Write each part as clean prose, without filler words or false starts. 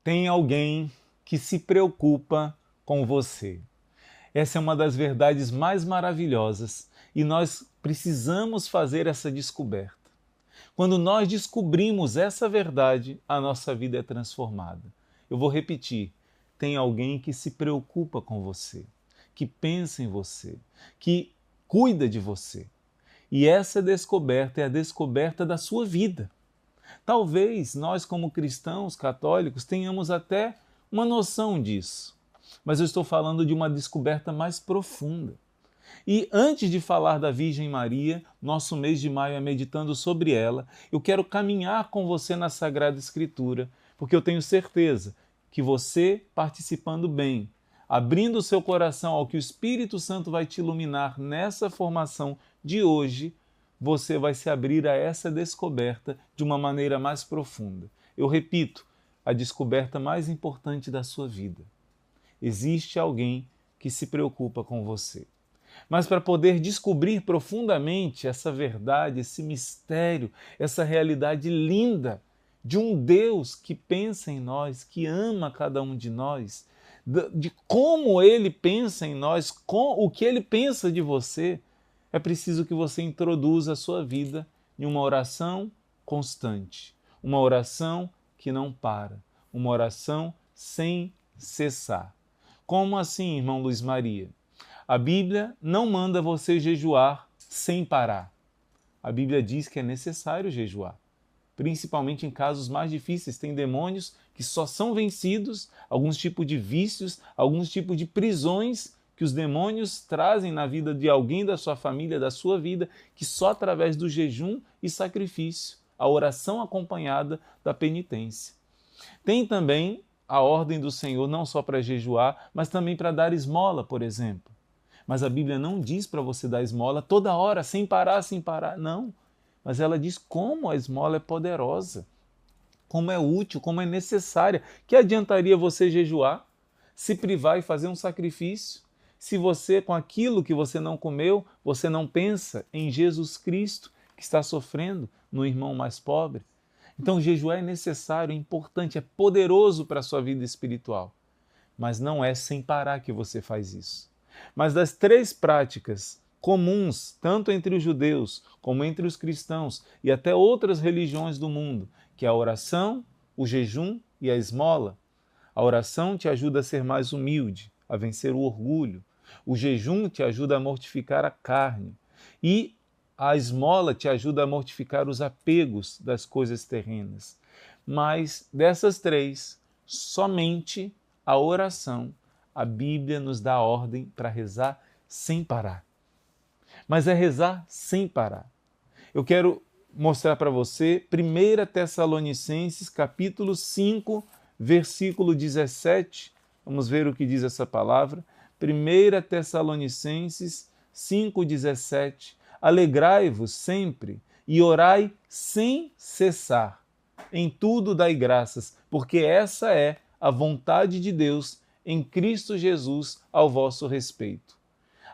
Tem alguém que se preocupa com você. Essa é uma das verdades mais maravilhosas e nós precisamos fazer essa descoberta. Quando nós descobrimos essa verdade, a nossa vida é transformada. Eu vou repetir: tem alguém que se preocupa com você, que pensa em você, que cuida de você. E essa descoberta é a descoberta da sua vida. Talvez nós, como cristãos católicos, tenhamos até uma noção disso, mas eu estou falando de uma descoberta mais profunda. E antes de falar da Virgem Maria, nosso mês de maio é meditando sobre ela, eu quero caminhar com você na Sagrada Escritura, porque eu tenho certeza que você, participando bem, abrindo o seu coração ao que o Espírito Santo vai te iluminar nessa formação de hoje, você vai se abrir a essa descoberta de uma maneira mais profunda. Eu repito, a descoberta mais importante da sua vida. Existe alguém que se preocupa com você. Mas para poder descobrir profundamente essa verdade, esse mistério, essa realidade linda de um Deus que pensa em nós, que ama cada um de nós, de como Ele pensa em nós, o que Ele pensa de você, é preciso que você introduza a sua vida em uma oração constante, uma oração que não para, uma oração sem cessar. Como assim, irmão Luiz Maria? A Bíblia não manda você jejuar sem parar. A Bíblia diz que é necessário jejuar, principalmente em casos mais difíceis. Tem demônios que só são vencidos, alguns tipos de vícios, alguns tipos de prisões que os demônios trazem na vida de alguém da sua família, da sua vida, que só através do jejum e sacrifício, a oração acompanhada da penitência. Tem também a ordem do Senhor não só para jejuar, mas também para dar esmola, por exemplo. Mas a Bíblia não diz para você dar esmola toda hora, sem parar, não. Mas ela diz como a esmola é poderosa, como é útil, como é necessária. Que adiantaria você jejuar, se privar e fazer um sacrifício, se você, com aquilo que você não comeu, você não pensa em Jesus Cristo, que está sofrendo, no irmão mais pobre? Então, jejuar é necessário, é importante, é poderoso para a sua vida espiritual. Mas não é sem parar que você faz isso. Mas das três práticas comuns, tanto entre os judeus como entre os cristãos e até outras religiões do mundo, que é a oração, o jejum e a esmola. A oração te ajuda a ser mais humilde, a vencer o orgulho. O jejum te ajuda a mortificar a carne. E a esmola te ajuda a mortificar os apegos das coisas terrenas. Mas dessas três, somente a oração, a Bíblia nos dá a ordem para rezar sem parar. Mas é rezar sem parar. Eu quero mostrar para você 1 Tessalonicenses, capítulo 5, versículo 17. Vamos ver o que diz essa palavra. 1 Tessalonicenses 5,17. Alegrai-vos sempre e orai sem cessar. Em tudo dai graças, porque essa é a vontade de Deus em Cristo Jesus ao vosso respeito.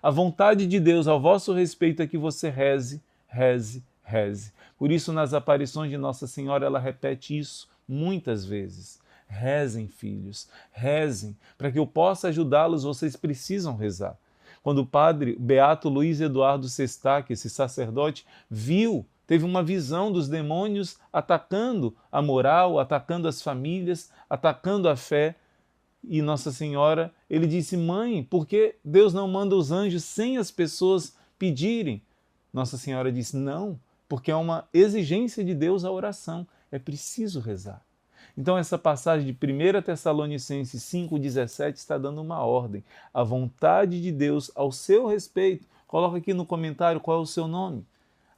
A vontade de Deus ao vosso respeito é que você reze, reze, reze. Por isso, nas aparições de Nossa Senhora, ela repete isso muitas vezes. Rezem, filhos, rezem. Para que eu possa ajudá-los, vocês precisam rezar. Quando o padre Beato Luiz Eduardo Sestac, esse sacerdote, teve uma visão dos demônios atacando a moral, atacando as famílias, atacando a fé. E Nossa Senhora, ele disse: mãe, por que Deus não manda os anjos sem as pessoas pedirem? Nossa Senhora disse: não, porque é uma exigência de Deus a oração, é preciso rezar. Então essa passagem de 1 Tessalonicenses 5,17 está dando uma ordem. A vontade de Deus ao seu respeito, coloca aqui no comentário qual é o seu nome.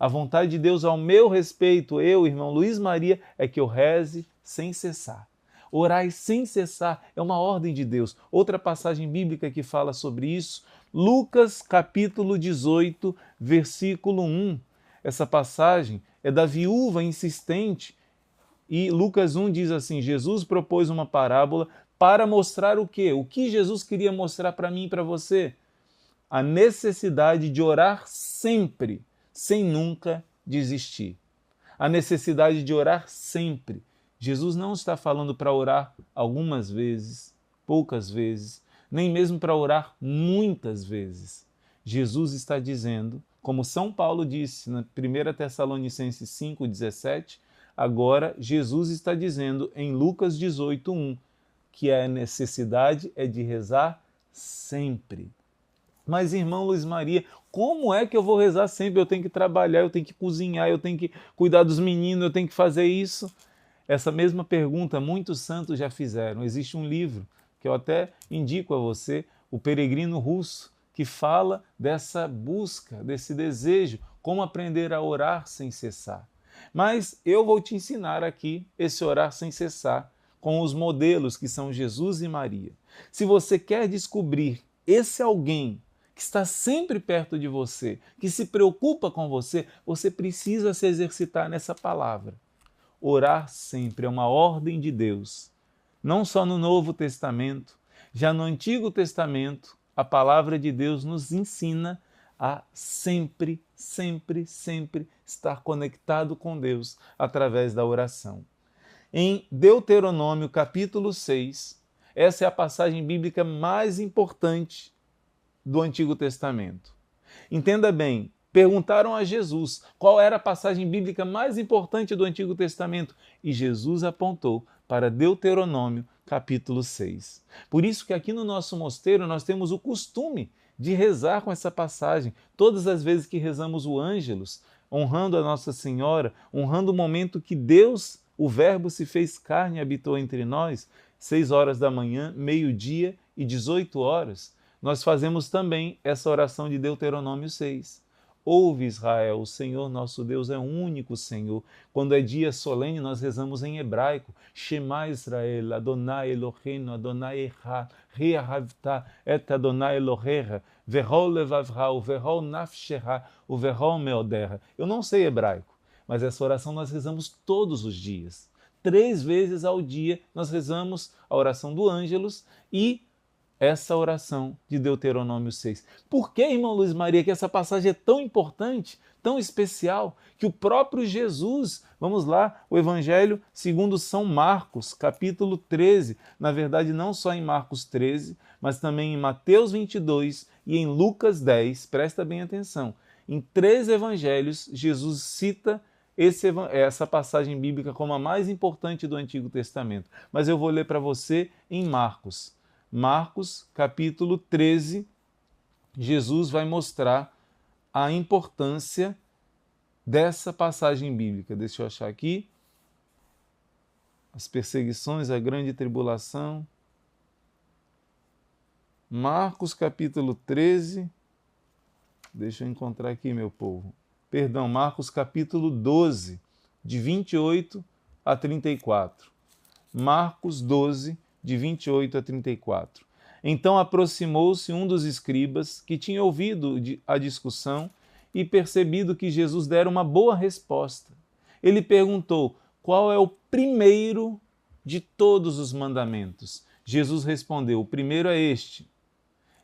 A vontade de Deus ao meu respeito, eu, irmão Luiz Maria, é que eu reze sem cessar. Orai sem cessar é uma ordem de Deus. Outra passagem bíblica que fala sobre isso, Lucas capítulo 18, versículo 1. Essa passagem é da viúva insistente. E Lucas 1 diz assim: Jesus propôs uma parábola para mostrar o quê? O que Jesus queria mostrar para mim e para você? A necessidade de orar sempre, sem nunca desistir. A necessidade de orar sempre. Jesus não está falando para orar algumas vezes, poucas vezes, nem mesmo para orar muitas vezes. Jesus está dizendo, como São Paulo disse na 1 Tessalonicenses 5,17, agora Jesus está dizendo em Lucas 18,1, que a necessidade é de rezar sempre. Mas, irmão Luiz Maria, como é que eu vou rezar sempre? Eu tenho que trabalhar, eu tenho que cozinhar, eu tenho que cuidar dos meninos, eu tenho que fazer isso. Essa mesma pergunta muitos santos já fizeram. Existe um livro que eu até indico a você, O Peregrino Russo, que fala dessa busca, desse desejo, como aprender a orar sem cessar. Mas eu vou te ensinar aqui esse orar sem cessar com os modelos que são Jesus e Maria. Se você quer descobrir esse alguém que está sempre perto de você, que se preocupa com você, você precisa se exercitar nessa palavra. Orar sempre é uma ordem de Deus, não só no Novo Testamento, já no Antigo Testamento, a palavra de Deus nos ensina a sempre, sempre, sempre estar conectado com Deus através da oração. Em Deuteronômio capítulo 6, essa é a passagem bíblica mais importante do Antigo Testamento. Entenda bem, perguntaram a Jesus qual era a passagem bíblica mais importante do Antigo Testamento e Jesus apontou para Deuteronômio capítulo 6. Por isso que aqui no nosso mosteiro nós temos o costume de rezar com essa passagem. Todas as vezes que rezamos o Ângelus, honrando a Nossa Senhora, honrando o momento que Deus, o Verbo, se fez carne e habitou entre nós, 6 horas da manhã, meio-dia e 18 horas, nós fazemos também essa oração de Deuteronômio 6. Ouve, Israel, o Senhor nosso Deus é o único Senhor. Quando é dia solene, nós rezamos em hebraico. Shema Israel, Adonai Eloheinu, Adonai Echad, Re'ahavta, et Adonai Elohecha, Verol levavra, Verol nafshecha, Verol meodecha. Eu não sei hebraico, mas essa oração nós rezamos todos os dias. 3 vezes ao dia nós rezamos a oração do Ângelus e essa oração de Deuteronômio 6. Por que, irmão Luiz Maria, que essa passagem é tão importante, tão especial, que o próprio Jesus, vamos lá, o Evangelho segundo São Marcos, capítulo 13, na verdade não só em Marcos 13, mas também em Mateus 22 e em Lucas 10, presta bem atenção, em 3 evangelhos Jesus cita essa passagem bíblica como a mais importante do Antigo Testamento. Mas eu vou ler para você em Marcos. Marcos, capítulo 13, Jesus vai mostrar a importância dessa passagem bíblica. Deixa eu achar aqui. As perseguições, a grande tribulação. Marcos, capítulo 13. Deixa eu encontrar aqui, meu povo. Perdão, Marcos, capítulo 12, de 28 a 34. Marcos 12, de 28 a 34. Então aproximou-se um dos escribas que tinha ouvido a discussão e percebido que Jesus dera uma boa resposta. Ele perguntou: qual é o primeiro de todos os mandamentos? Jesus respondeu: o primeiro é este.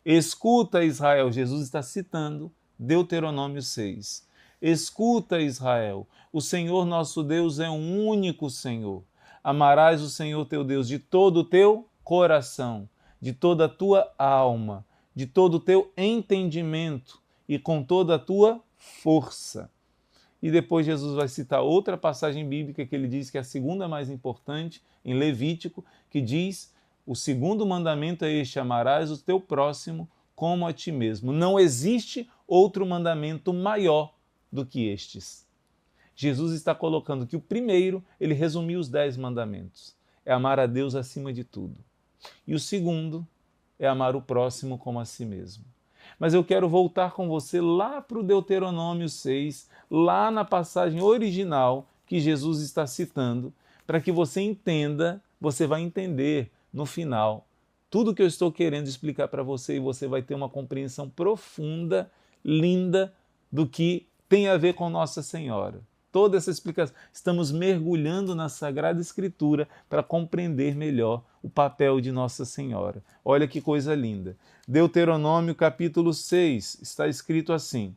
Escuta, Israel. Jesus está citando Deuteronômio 6. Escuta, Israel. O Senhor nosso Deus é um único Senhor. Amarás o Senhor teu Deus de todo o teu coração, de toda a tua alma, de todo o teu entendimento e com toda a tua força. E depois Jesus vai citar outra passagem bíblica que ele diz que é a segunda mais importante, em Levítico, que diz: o segundo mandamento é este: amarás o teu próximo como a ti mesmo. Não existe outro mandamento maior do que estes. Jesus está colocando que o primeiro, ele resumiu os 10 mandamentos. É amar a Deus acima de tudo. E o segundo é amar o próximo como a si mesmo. Mas eu quero voltar com você lá para o Deuteronômio 6, lá na passagem original que Jesus está citando, para que você entenda, você vai entender no final tudo que eu estou querendo explicar para você e você vai ter uma compreensão profunda, linda, do que tem a ver com Nossa Senhora. Toda essa explicação. Estamos mergulhando na Sagrada Escritura para compreender melhor o papel de Nossa Senhora. Olha que coisa linda. Deuteronômio capítulo 6, está escrito assim: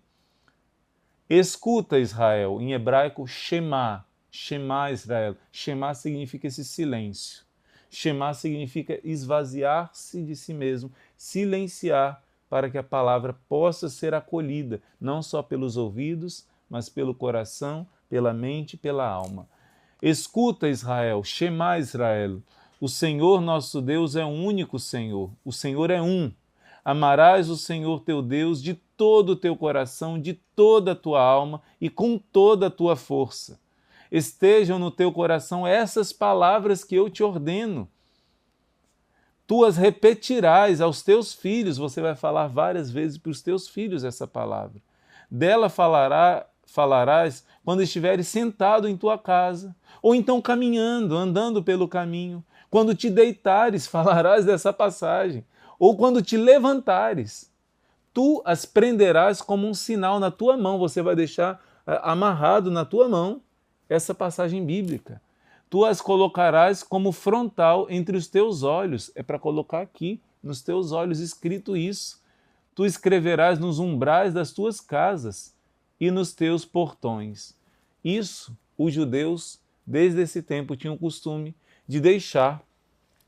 escuta, Israel, em hebraico, Shema. Shema Israel. Shema significa esse silêncio. Shema significa esvaziar-se de si mesmo, silenciar para que a palavra possa ser acolhida, não só pelos ouvidos, mas pelo coração, pela mente e pela alma. Escuta, Israel, Shema Israel. O Senhor nosso Deus é o único Senhor. O Senhor é um. Amarás o Senhor teu Deus de todo o teu coração, de toda a tua alma e com toda a tua força. Estejam no teu coração essas palavras que eu te ordeno. Tu as repetirás aos teus filhos. Você vai falar várias vezes para os teus filhos essa palavra. Dela falarás quando estiveres sentado em tua casa, ou então caminhando, andando pelo caminho. Quando te deitares, falarás dessa passagem, ou quando te levantares. Tu as prenderás como um sinal na tua mão, você vai deixar amarrado na tua mão essa passagem bíblica. Tu as colocarás como frontal entre os teus olhos, é para colocar aqui nos teus olhos escrito isso. Tu escreverás nos umbrais das tuas casas e nos teus portões. Isso, os judeus, desde esse tempo, tinham o costume de deixar,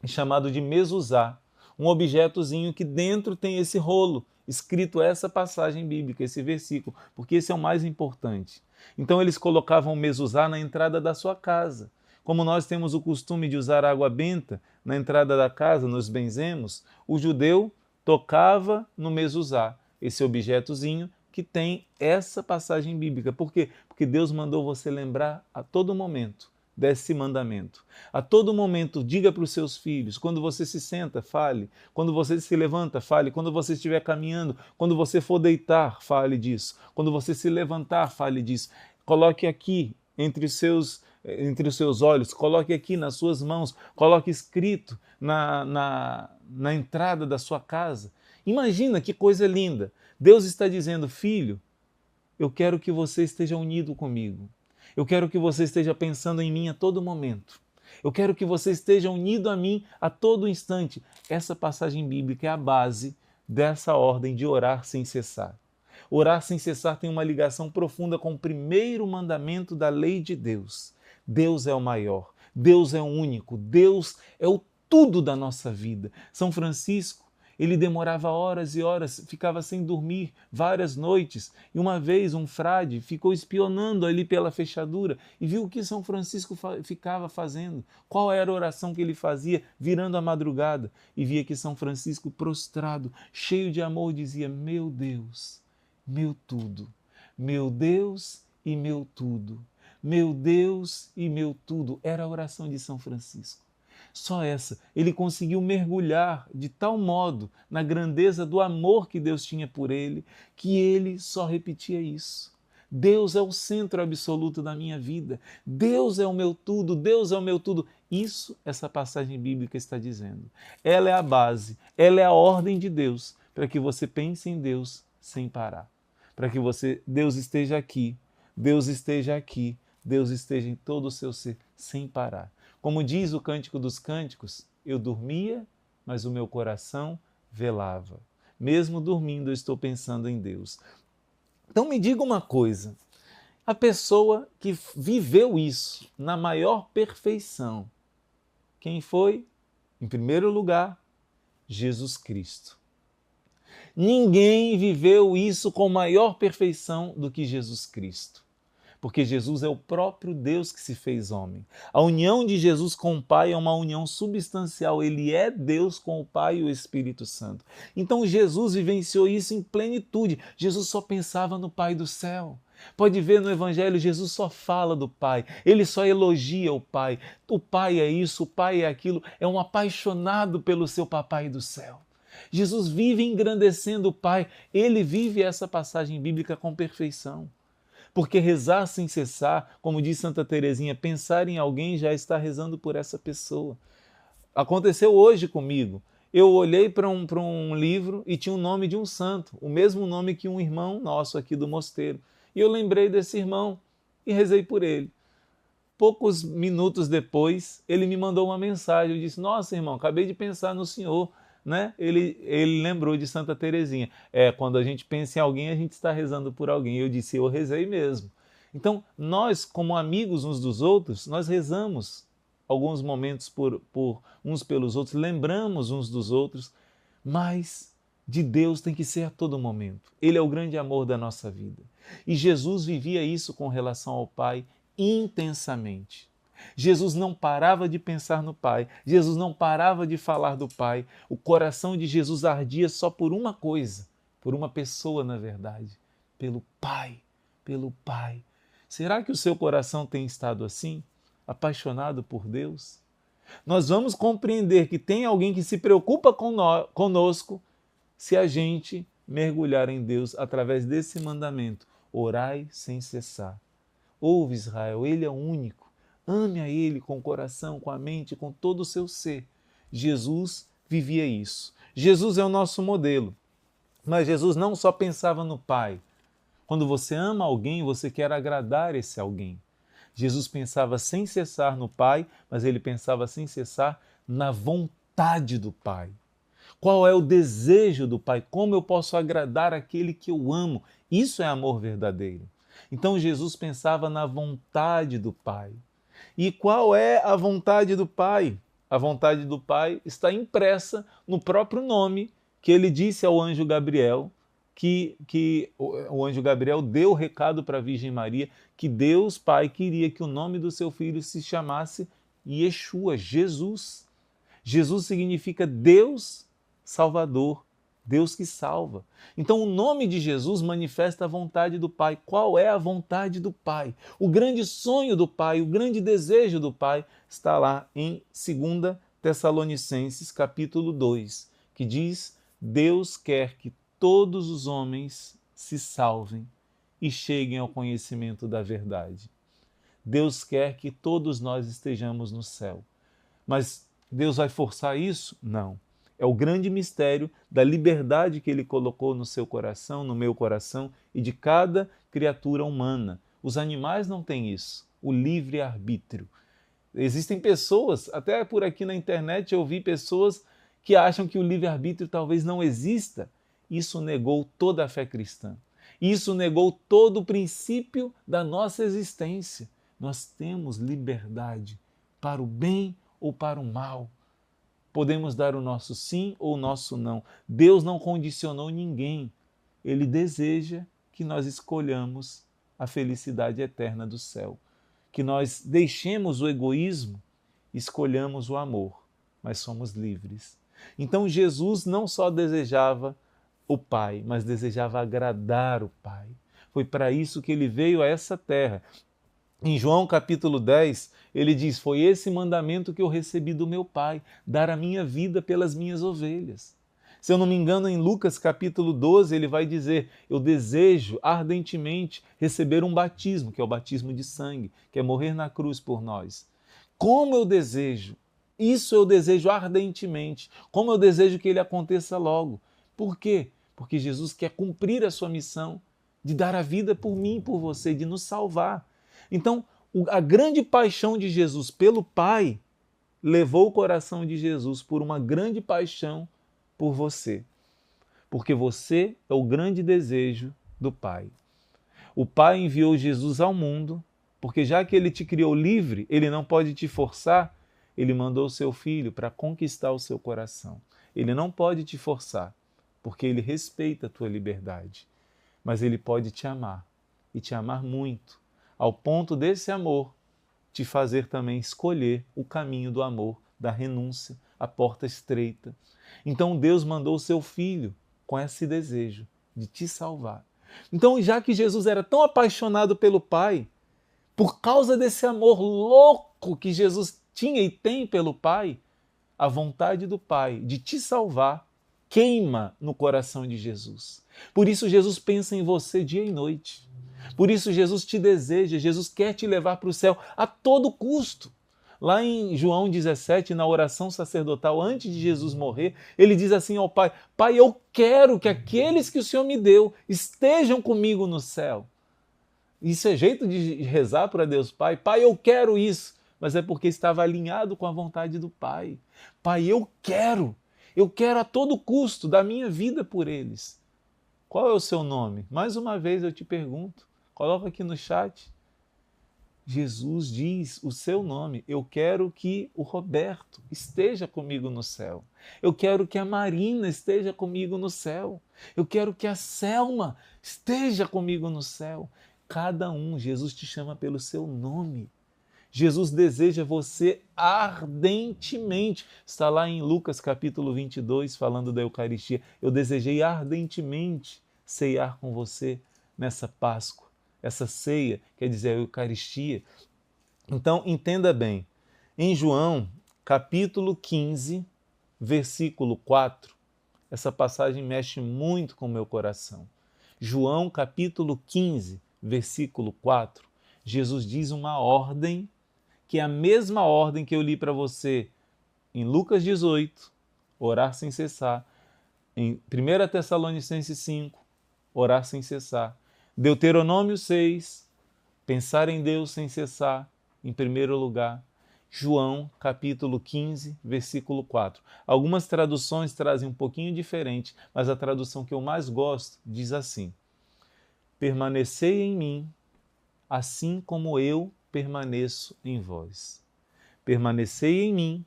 chamado de mezuzá, um objetozinho que dentro tem esse rolo, escrito essa passagem bíblica, esse versículo, porque esse é o mais importante. Então eles colocavam o mezuzá na entrada da sua casa. Como nós temos o costume de usar água benta na entrada da casa, nos benzemos, o judeu tocava no mezuzá, esse objetozinho que tem essa passagem bíblica. Por quê? Porque Deus mandou você lembrar a todo momento desse mandamento. A todo momento, diga para os seus filhos, quando você se senta, fale. Quando você se levanta, fale. Quando você estiver caminhando, quando você for deitar, fale disso. Quando você se levantar, fale disso. Coloque aqui entre os seus olhos, coloque aqui nas suas mãos, coloque escrito na entrada da sua casa. Imagina que coisa linda. Deus está dizendo, filho, eu quero que você esteja unido comigo. Eu quero que você esteja pensando em mim a todo momento. Eu quero que você esteja unido a mim a todo instante. Essa passagem bíblica é a base dessa ordem de orar sem cessar. Orar sem cessar tem uma ligação profunda com o primeiro mandamento da lei de Deus. Deus é o maior, Deus é o único, Deus é o tudo da nossa vida. São Francisco, ele demorava horas e horas, ficava sem dormir várias noites. E uma vez um frade ficou espionando ali pela fechadura e viu o que São Francisco ficava fazendo. Qual era a oração que ele fazia virando a madrugada. E via que São Francisco prostrado, cheio de amor, dizia, meu Deus, meu tudo, meu Deus e meu tudo. Meu Deus e meu tudo. Era a oração de São Francisco. Só essa. Ele conseguiu mergulhar de tal modo na grandeza do amor que Deus tinha por ele, que ele só repetia isso. Deus é o centro absoluto da minha vida. Deus é o meu tudo, Deus é o meu tudo. Isso essa passagem bíblica está dizendo. Ela é a base, ela é a ordem de Deus para que você pense em Deus sem parar. Para que Deus esteja aqui, Deus esteja aqui, Deus esteja em todo o seu ser sem parar. Como diz o Cântico dos Cânticos, eu dormia, mas o meu coração velava. Mesmo dormindo, eu estou pensando em Deus. Então me diga uma coisa, a pessoa que viveu isso na maior perfeição, quem foi? Em primeiro lugar, Jesus Cristo. Ninguém viveu isso com maior perfeição do que Jesus Cristo. Porque Jesus é o próprio Deus que se fez homem. A união de Jesus com o Pai é uma união substancial. Ele é Deus com o Pai e o Espírito Santo. Então Jesus vivenciou isso em plenitude. Jesus só pensava no Pai do céu. Pode ver no Evangelho, Jesus só fala do Pai. Ele só elogia o Pai. O Pai é isso, o Pai é aquilo. É um apaixonado pelo seu Papai do céu. Jesus vive engrandecendo o Pai. Ele vive essa passagem bíblica com perfeição. Porque rezar sem cessar, como diz Santa Teresinha, pensar em alguém já está rezando por essa pessoa. Aconteceu hoje comigo. Eu olhei para um livro e tinha o nome de um santo, o mesmo nome que um irmão nosso aqui do mosteiro. E eu lembrei desse irmão e rezei por ele. Poucos minutos depois, ele me mandou uma mensagem. Eu disse, nossa, irmão, acabei de pensar no senhor. Né? Ele lembrou de Santa Teresinha. Quando a gente pensa em alguém, a gente está rezando por alguém. Eu disse, eu rezei mesmo. Então, nós, como amigos uns dos outros, nós rezamos alguns momentos por uns pelos outros, lembramos uns dos outros, mas de Deus tem que ser a todo momento. Ele é o grande amor da nossa vida. E Jesus vivia isso com relação ao Pai intensamente. Jesus não parava de pensar no Pai, Jesus não parava de falar do Pai. O coração de Jesus ardia só por uma coisa, por uma pessoa, na verdade, pelo Pai, pelo Pai. Será que o seu coração tem estado assim, apaixonado por Deus? Nós vamos compreender que tem alguém que se preocupa conosco se a gente mergulhar em Deus através desse mandamento: orai sem cessar. Ouve, Israel, Ele é o único. Ame a Ele com o coração, com a mente, com todo o seu ser. Jesus vivia isso. Jesus é o nosso modelo. Mas Jesus não só pensava no Pai. Quando você ama alguém, você quer agradar esse alguém. Jesus pensava sem cessar no Pai, mas ele pensava sem cessar na vontade do Pai. Qual é o desejo do Pai? Como eu posso agradar aquele que eu amo? Isso é amor verdadeiro. Então Jesus pensava na vontade do Pai. E qual é a vontade do Pai? A vontade do Pai está impressa no próprio nome que ele disse ao anjo Gabriel, que o anjo Gabriel deu o recado para a Virgem Maria, que Deus Pai queria que o nome do seu filho se chamasse Yeshua, Jesus. Jesus significa Deus Salvador, Deus que salva. Então o nome de Jesus manifesta a vontade do Pai. Qual é a vontade do Pai? O grande sonho do Pai, o grande desejo do Pai está lá em 2 Tessalonicenses capítulo 2, que diz: Deus quer que todos os homens se salvem e cheguem ao conhecimento da verdade. Deus quer que todos nós estejamos no céu. Mas Deus vai forçar isso? Não. É o grande mistério da liberdade que Ele colocou no seu coração, no meu coração e de cada criatura humana. Os animais não têm isso, o livre-arbítrio. Existem pessoas, até por aqui na internet eu vi pessoas que acham que o livre-arbítrio talvez não exista. Isso negou toda a fé cristã. Isso negou todo o princípio da nossa existência. Nós temos liberdade para o bem ou para o mal. Podemos dar o nosso sim ou o nosso não. Deus não condicionou ninguém. Ele deseja que nós escolhamos a felicidade eterna do céu. Que nós deixemos o egoísmo, escolhamos o amor, mas somos livres. Então Jesus não só desejava o Pai, mas desejava agradar o Pai. Foi para isso que ele veio a essa terra. Em João capítulo 10, ele diz: foi esse mandamento que eu recebi do meu Pai, dar a minha vida pelas minhas ovelhas. Se eu não me engano, em Lucas capítulo 12, ele vai dizer: eu desejo ardentemente receber um batismo, que é o batismo de sangue, que é morrer na cruz por nós. Como eu desejo, isso eu desejo ardentemente, como eu desejo que ele aconteça logo. Por quê? Porque Jesus quer cumprir a sua missão de dar a vida por mim e por você, de nos salvar. Então, a grande paixão de Jesus pelo Pai levou o coração de Jesus por uma grande paixão por você. Porque você é o grande desejo do Pai. O Pai enviou Jesus ao mundo, porque já que Ele te criou livre, Ele não pode te forçar, Ele mandou o seu Filho para conquistar o seu coração. Ele não pode te forçar, porque Ele respeita a tua liberdade. Mas Ele pode te amar, e te amar muito, ao ponto desse amor te fazer também escolher o caminho do amor, da renúncia, a porta estreita. Então Deus mandou o seu Filho com esse desejo de te salvar. Então, já que Jesus era tão apaixonado pelo Pai, por causa desse amor louco que Jesus tinha e tem pelo Pai, a vontade do Pai de te salvar queima no coração de Jesus. Por isso Jesus pensa em você dia e noite. Por isso Jesus te deseja, Jesus quer te levar para o céu a todo custo. Lá em João 17, na oração sacerdotal, antes de Jesus morrer, ele diz assim ao Pai: Pai, eu quero que aqueles que o Senhor me deu estejam comigo no céu. Isso é jeito de rezar para Deus Pai. Pai, eu quero isso. Mas é porque estava alinhado com a vontade do Pai. Pai, eu quero a todo custo dar minha vida por eles. Qual é o seu nome? Mais uma vez eu te pergunto. Coloca aqui no chat. Jesus diz o seu nome. Eu quero que o Roberto esteja comigo no céu. Eu quero que a Marina esteja comigo no céu. Eu quero que a Selma esteja comigo no céu. Cada um, Jesus te chama pelo seu nome. Jesus deseja você ardentemente. Está lá em Lucas capítulo 22, falando da Eucaristia. Eu desejei ardentemente ceiar com você nessa Páscoa. Essa ceia quer dizer a Eucaristia. Então, entenda bem. Em João capítulo 15, versículo 4, essa passagem mexe muito com o meu coração. João capítulo 15, versículo 4, Jesus diz uma ordem que é a mesma ordem que eu li para você em Lucas 18, orar sem cessar, em 1 Tessalonicenses 5, orar sem cessar, Deuteronômio 6, pensar em Deus sem cessar, em primeiro lugar, João capítulo 15, versículo 4. Algumas traduções trazem um pouquinho diferente, mas a tradução que eu mais gosto diz assim: permanecei em mim, assim como eu permaneço em vós. Permanecei em mim,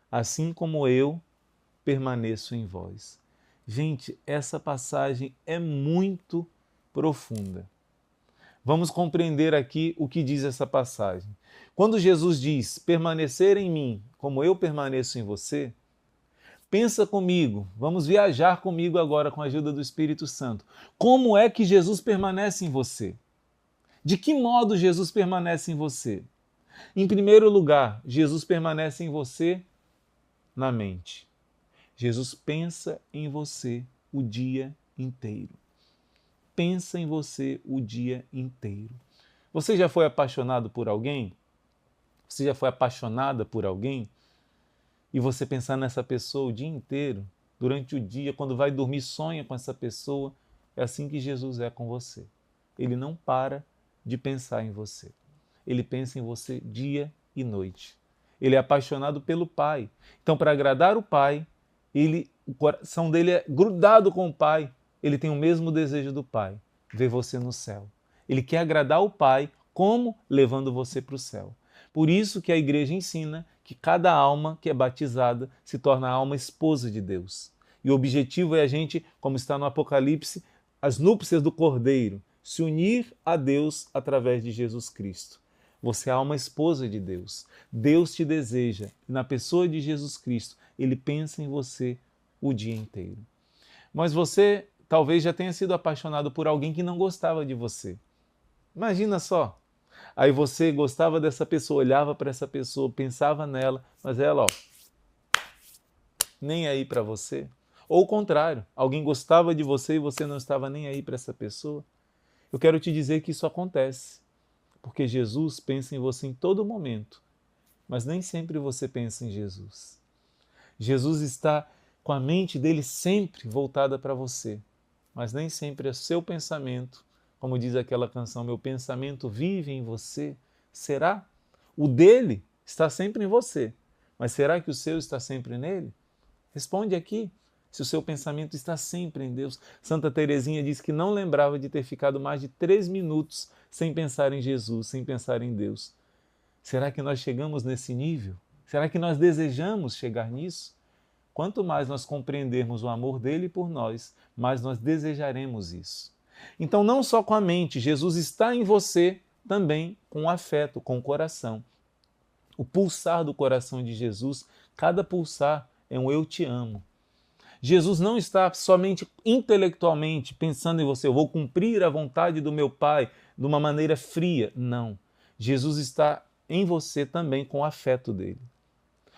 assim como eu permaneço em vós. Gente, essa passagem é muito profunda. Vamos compreender aqui o que diz essa passagem. Quando Jesus diz permanecer em mim, como eu permaneço em você, pensa comigo, vamos viajar comigo agora com a ajuda do Espírito Santo. Como é que Jesus permanece em você? De que modo Jesus permanece em você? Em primeiro lugar, Jesus permanece em você na mente. Jesus pensa em você o dia inteiro. Pensa em você o dia inteiro. Você já foi apaixonado por alguém? Você já foi apaixonada por alguém? E você pensar nessa pessoa o dia inteiro, durante o dia, quando vai dormir, sonha com essa pessoa. É assim que Jesus é com você. Ele não para de pensar em você. Ele pensa em você dia e noite. Ele é apaixonado pelo Pai. Então, para agradar o Pai, o coração dele é grudado com o Pai. Ele tem o mesmo desejo do Pai, ver você no céu. Ele quer agradar o Pai, como? Levando você para o céu. Por isso que a igreja ensina que cada alma que é batizada se torna a alma esposa de Deus. E o objetivo é a gente, como está no Apocalipse, as núpcias do Cordeiro, se unir a Deus através de Jesus Cristo. Você é a alma esposa de Deus. Deus te deseja. E na pessoa de Jesus Cristo, Ele pensa em você o dia inteiro. Mas você talvez já tenha sido apaixonado por alguém que não gostava de você. Imagina só. Aí você gostava dessa pessoa, olhava para essa pessoa, pensava nela, mas ela, nem aí para você. Ou o contrário, alguém gostava de você e você não estava nem aí para essa pessoa. Eu quero te dizer que isso acontece, porque Jesus pensa em você em todo momento, mas nem sempre você pensa em Jesus. Jesus está com a mente dele sempre voltada para você, mas nem sempre é seu pensamento, como diz aquela canção, meu pensamento vive em você. Será? O dele está sempre em você, mas será que o seu está sempre nele? Responde aqui, se o seu pensamento está sempre em Deus. Santa Teresinha diz que não lembrava de ter ficado mais de 3 minutos sem pensar em Jesus, sem pensar em Deus. Será que nós chegamos nesse nível? Será que nós desejamos chegar nisso? Quanto mais nós compreendermos o amor dele por nós, mais nós desejaremos isso. Então, não só com a mente, Jesus está em você também com o afeto, com o coração. O pulsar do coração de Jesus, cada pulsar é um eu te amo. Jesus não está somente intelectualmente pensando em você, eu vou cumprir a vontade do meu Pai de uma maneira fria. Não. Jesus está em você também com o afeto dele.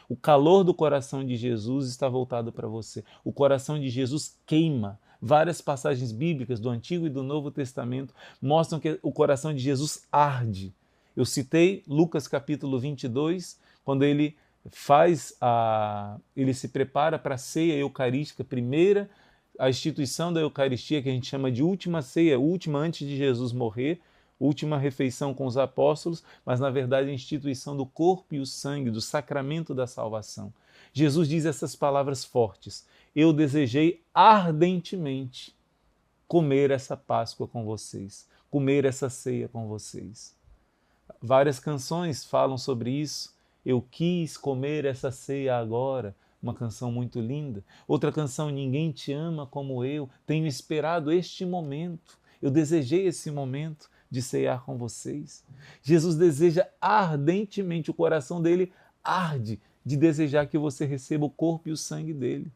O calor do coração de Jesus está voltado para você. O coração de Jesus queima. Várias passagens bíblicas do Antigo e do Novo Testamento mostram que o coração de Jesus arde. Eu citei Lucas capítulo 22, quando ele se prepara para a ceia eucarística, primeira, a instituição da Eucaristia, que a gente chama de última ceia, última antes de Jesus morrer, última refeição com os apóstolos, mas na verdade a instituição do corpo e o sangue, do sacramento da salvação. Jesus diz essas palavras fortes: eu desejei ardentemente comer essa Páscoa com vocês, comer essa ceia com vocês. Várias canções falam sobre isso. Eu quis comer essa ceia agora, uma canção muito linda. Outra canção, Ninguém Te Ama Como Eu, tenho esperado este momento. Eu desejei esse momento de ceiar com vocês. Jesus deseja ardentemente, o coração dele arde de desejar que você receba o corpo e o sangue dele.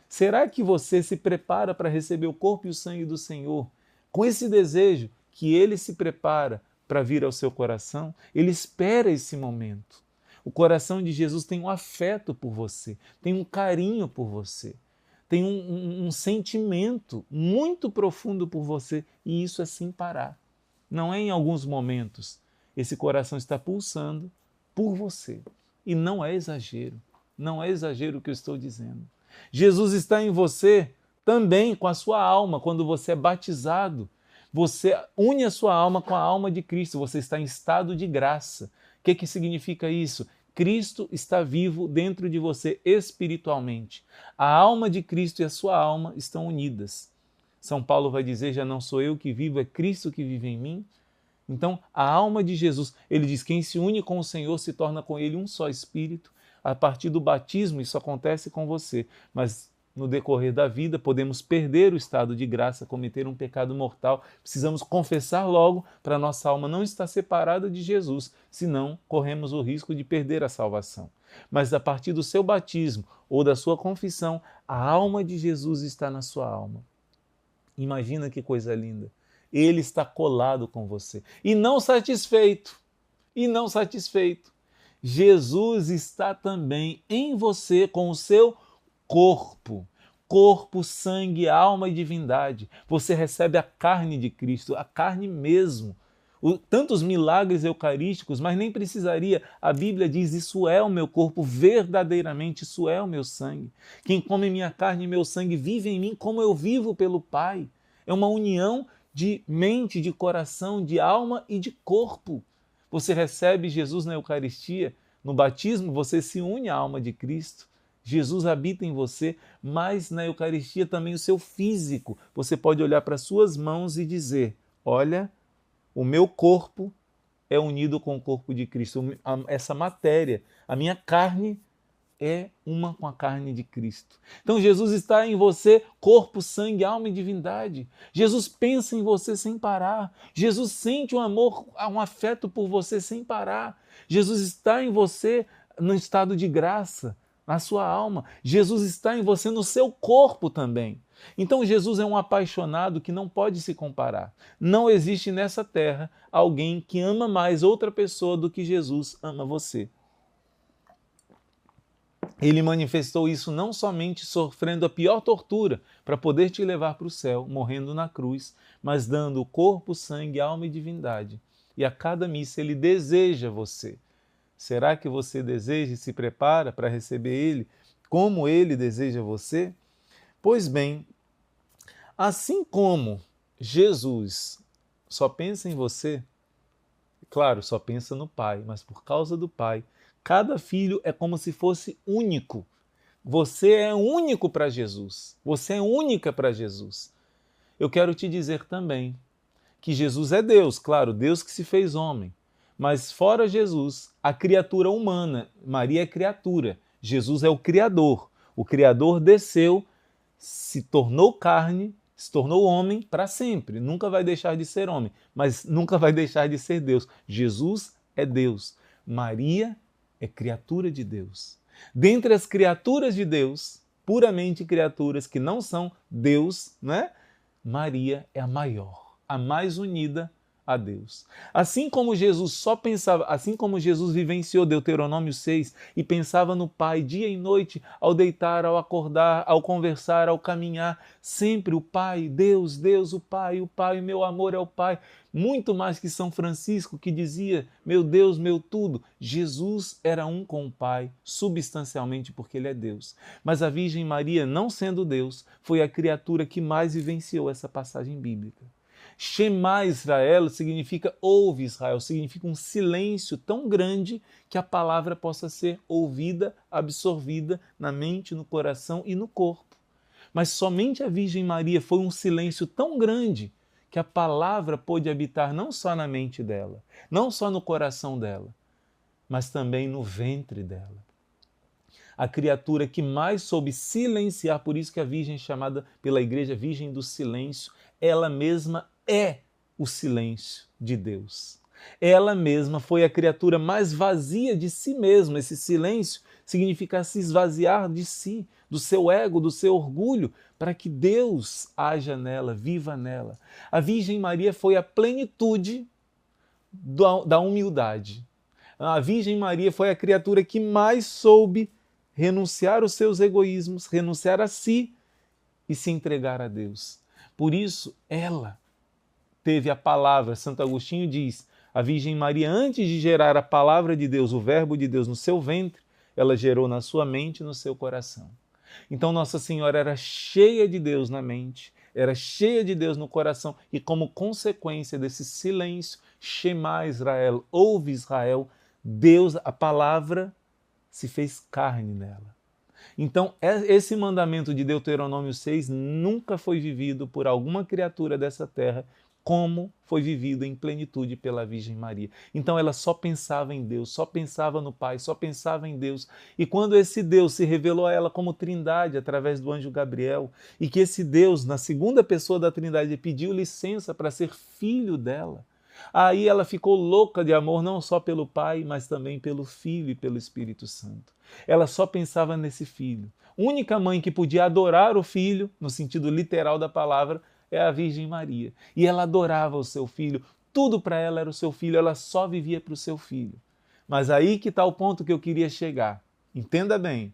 Será que você se prepara para receber o corpo e o sangue do Senhor com esse desejo que ele se prepara para vir ao seu coração? Ele espera esse momento. O coração de Jesus tem um afeto por você, tem um carinho por você, tem um sentimento muito profundo por você, e isso é sem parar. Não é em alguns momentos. Esse coração está pulsando por você. E não é exagero. Não é exagero o que eu estou dizendo. Jesus está em você também com a sua alma. Quando você é batizado, você une a sua alma com a alma de Cristo. Você está em estado de graça. O que significa isso? Cristo está vivo dentro de você espiritualmente. A alma de Cristo e a sua alma estão unidas. São Paulo vai dizer, já não sou eu que vivo, é Cristo que vive em mim. Então, a alma de Jesus, ele diz, quem se une com o Senhor se torna com ele um só espírito. A partir do batismo isso acontece com você, mas no decorrer da vida podemos perder o estado de graça, cometer um pecado mortal. Precisamos confessar logo para nossa alma não estar separada de Jesus, senão corremos o risco de perder a salvação. Mas a partir do seu batismo ou da sua confissão, a alma de Jesus está na sua alma. Imagina que coisa linda. Ele está colado com você. E não satisfeito, Jesus está também em você com o seu corpo. Corpo, sangue, alma e divindade. Você recebe a carne de Cristo, a carne mesmo. Tantos milagres eucarísticos, mas nem precisaria. A Bíblia diz, isso é o meu corpo, verdadeiramente, isso é o meu sangue. Quem come minha carne e meu sangue vive em mim como eu vivo pelo Pai. É uma união de mente, de coração, de alma e de corpo. Você recebe Jesus na Eucaristia, no batismo você se une à alma de Cristo. Jesus habita em você, mas na Eucaristia também o seu físico. Você pode olhar para suas mãos e dizer, olha, o meu corpo é unido com o corpo de Cristo. Essa matéria, a minha carne é uma com a carne de Cristo. Então Jesus está em você, corpo, sangue, alma e divindade. Jesus pensa em você sem parar. Jesus sente um amor, um afeto por você sem parar. Jesus está em você no estado de graça, na sua alma. Jesus está em você no seu corpo também. Então Jesus é um apaixonado que não pode se comparar. Não existe nessa terra alguém que ama mais outra pessoa do que Jesus ama você. Ele manifestou isso não somente sofrendo a pior tortura para poder te levar para o céu, morrendo na cruz, mas dando o corpo, sangue, alma e divindade. E a cada missa ele deseja você. Será que você deseja e se prepara para receber ele como ele deseja você? Pois bem, assim como Jesus só pensa em você, claro, só pensa no Pai, mas por causa do Pai, cada filho é como se fosse único. Você é único para Jesus. Você é única para Jesus. Eu quero te dizer também que Jesus é Deus, claro, Deus que se fez homem. Mas fora Jesus, a criatura humana, Maria é criatura, Jesus é o Criador. O Criador desceu, se tornou carne, se tornou homem para sempre. Nunca vai deixar de ser homem, mas nunca vai deixar de ser Deus. Jesus é Deus. Maria é criatura de Deus. Dentre as criaturas de Deus, puramente criaturas que não são Deus, né? Maria é a maior, a mais unida a Deus. Assim como Jesus só pensava, assim como Jesus vivenciou Deuteronômio 6 e pensava no Pai dia e noite, ao deitar, ao acordar, ao conversar, ao caminhar, sempre o Pai, Deus, Deus, o Pai, meu amor é o Pai. Muito mais que São Francisco, que dizia, meu Deus, meu tudo. Jesus era um com o Pai, substancialmente porque ele é Deus. Mas a Virgem Maria, não sendo Deus, foi a criatura que mais vivenciou essa passagem bíblica. Shema Israel significa ouve Israel, significa um silêncio tão grande que a palavra possa ser ouvida, absorvida na mente, no coração e no corpo. Mas somente a Virgem Maria foi um silêncio tão grande que a palavra pôde habitar não só na mente dela, não só no coração dela, mas também no ventre dela. A criatura que mais soube silenciar, por isso que a Virgem é chamada pela Igreja Virgem do Silêncio, ela mesma é o silêncio de Deus. Ela mesma foi a criatura mais vazia de si mesma. Esse silêncio significa se esvaziar de si, do seu ego, do seu orgulho, para que Deus haja nela, viva nela. A Virgem Maria foi a plenitude da humildade. A Virgem Maria foi a criatura que mais soube renunciar aos seus egoísmos, renunciar a si e se entregar a Deus. Por isso, ela teve a palavra. Santo Agostinho diz, a Virgem Maria, antes de gerar a palavra de Deus, o verbo de Deus no seu ventre, ela gerou na sua mente e no seu coração. Então Nossa Senhora era cheia de Deus na mente, era cheia de Deus no coração, e como consequência desse silêncio, Shema Israel, ouve Israel, Deus, a palavra, se fez carne nela. Então, esse mandamento de Deuteronômio 6 nunca foi vivido por alguma criatura dessa terra como foi vivido em plenitude pela Virgem Maria. Então ela só pensava em Deus, só pensava no Pai, só pensava em Deus. E quando esse Deus se revelou a ela como Trindade através do anjo Gabriel, e que esse Deus, na segunda pessoa da Trindade, pediu licença para ser filho dela, aí ela ficou louca de amor não só pelo Pai, mas também pelo Filho e pelo Espírito Santo. Ela só pensava nesse Filho. Única mãe que podia adorar o Filho, no sentido literal da palavra, é a Virgem Maria. E ela adorava o seu filho, tudo para ela era o seu filho, ela só vivia para o seu filho. Mas aí que está o ponto que eu queria chegar. Entenda bem,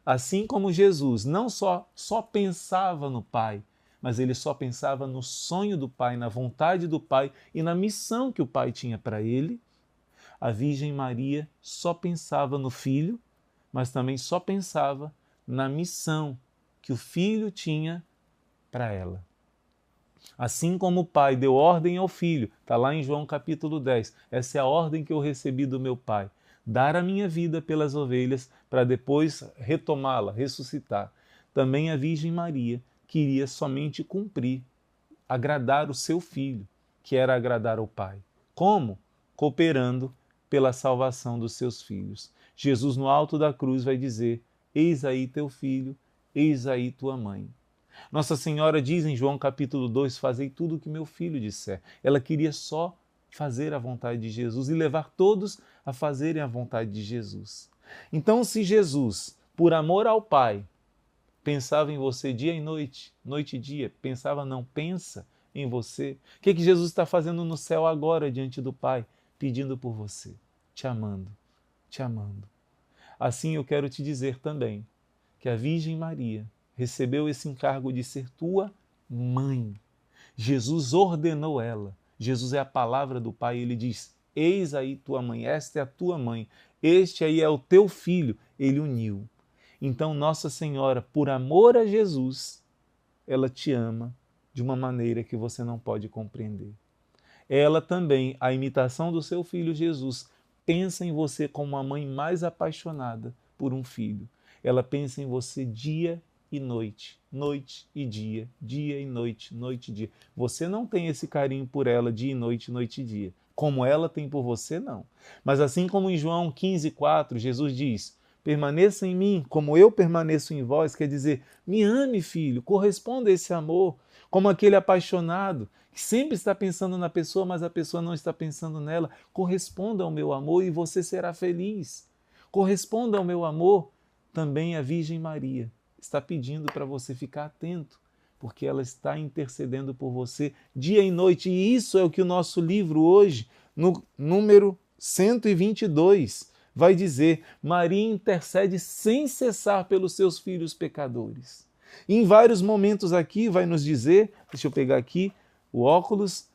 assim como Jesus não só pensava no Pai, mas ele só pensava no sonho do Pai, na vontade do Pai e na missão que o Pai tinha para ele, a Virgem Maria só pensava no Filho, mas também só pensava na missão que o Filho tinha para ela. Assim como o Pai deu ordem ao Filho, está lá em João capítulo 10, essa é a ordem que eu recebi do meu Pai, dar a minha vida pelas ovelhas para depois retomá-la, ressuscitar. Também a Virgem Maria queria somente cumprir, agradar o seu Filho, que era agradar ao Pai. Como? Cooperando pela salvação dos seus filhos. Jesus no alto da cruz vai dizer, eis aí teu filho, eis aí tua mãe. Nossa Senhora diz em João capítulo 2, fazei tudo o que meu filho disser. Ela queria só fazer a vontade de Jesus e levar todos a fazerem a vontade de Jesus. Então, se Jesus, por amor ao Pai, pensava em você dia e noite, noite e dia, pensava não, pensa em você. O que Jesus está fazendo no céu agora diante do Pai? Pedindo por você, te amando, te amando. Assim eu quero te dizer também que a Virgem Maria recebeu esse encargo de ser tua mãe. Jesus ordenou ela. Jesus é a palavra do Pai. Ele diz, eis aí tua mãe, esta é a tua mãe, este aí é o teu filho. Ele uniu. Então Nossa Senhora, por amor a Jesus, ela te ama de uma maneira que você não pode compreender. Ela também, a imitação do seu filho Jesus, pensa em você como a mãe mais apaixonada por um filho. Ela pensa em você dia e noite, noite e dia e noite, noite e dia. Você não tem esse carinho por ela dia e noite, noite e dia. Como ela tem por você, não. Mas assim como em João 15,4, Jesus diz, permaneça em mim, como eu permaneço em vós, quer dizer, me ame, filho, corresponda a esse amor, como aquele apaixonado, que sempre está pensando na pessoa, mas a pessoa não está pensando nela, corresponda ao meu amor e você será feliz. Corresponda ao meu amor, também a Virgem Maria está pedindo para você ficar atento, porque ela está intercedendo por você dia e noite. E isso é o que o nosso livro hoje, no número 122, vai dizer. Maria intercede sem cessar pelos seus filhos pecadores. E em vários momentos aqui vai nos dizer, deixa eu pegar aqui o óculos,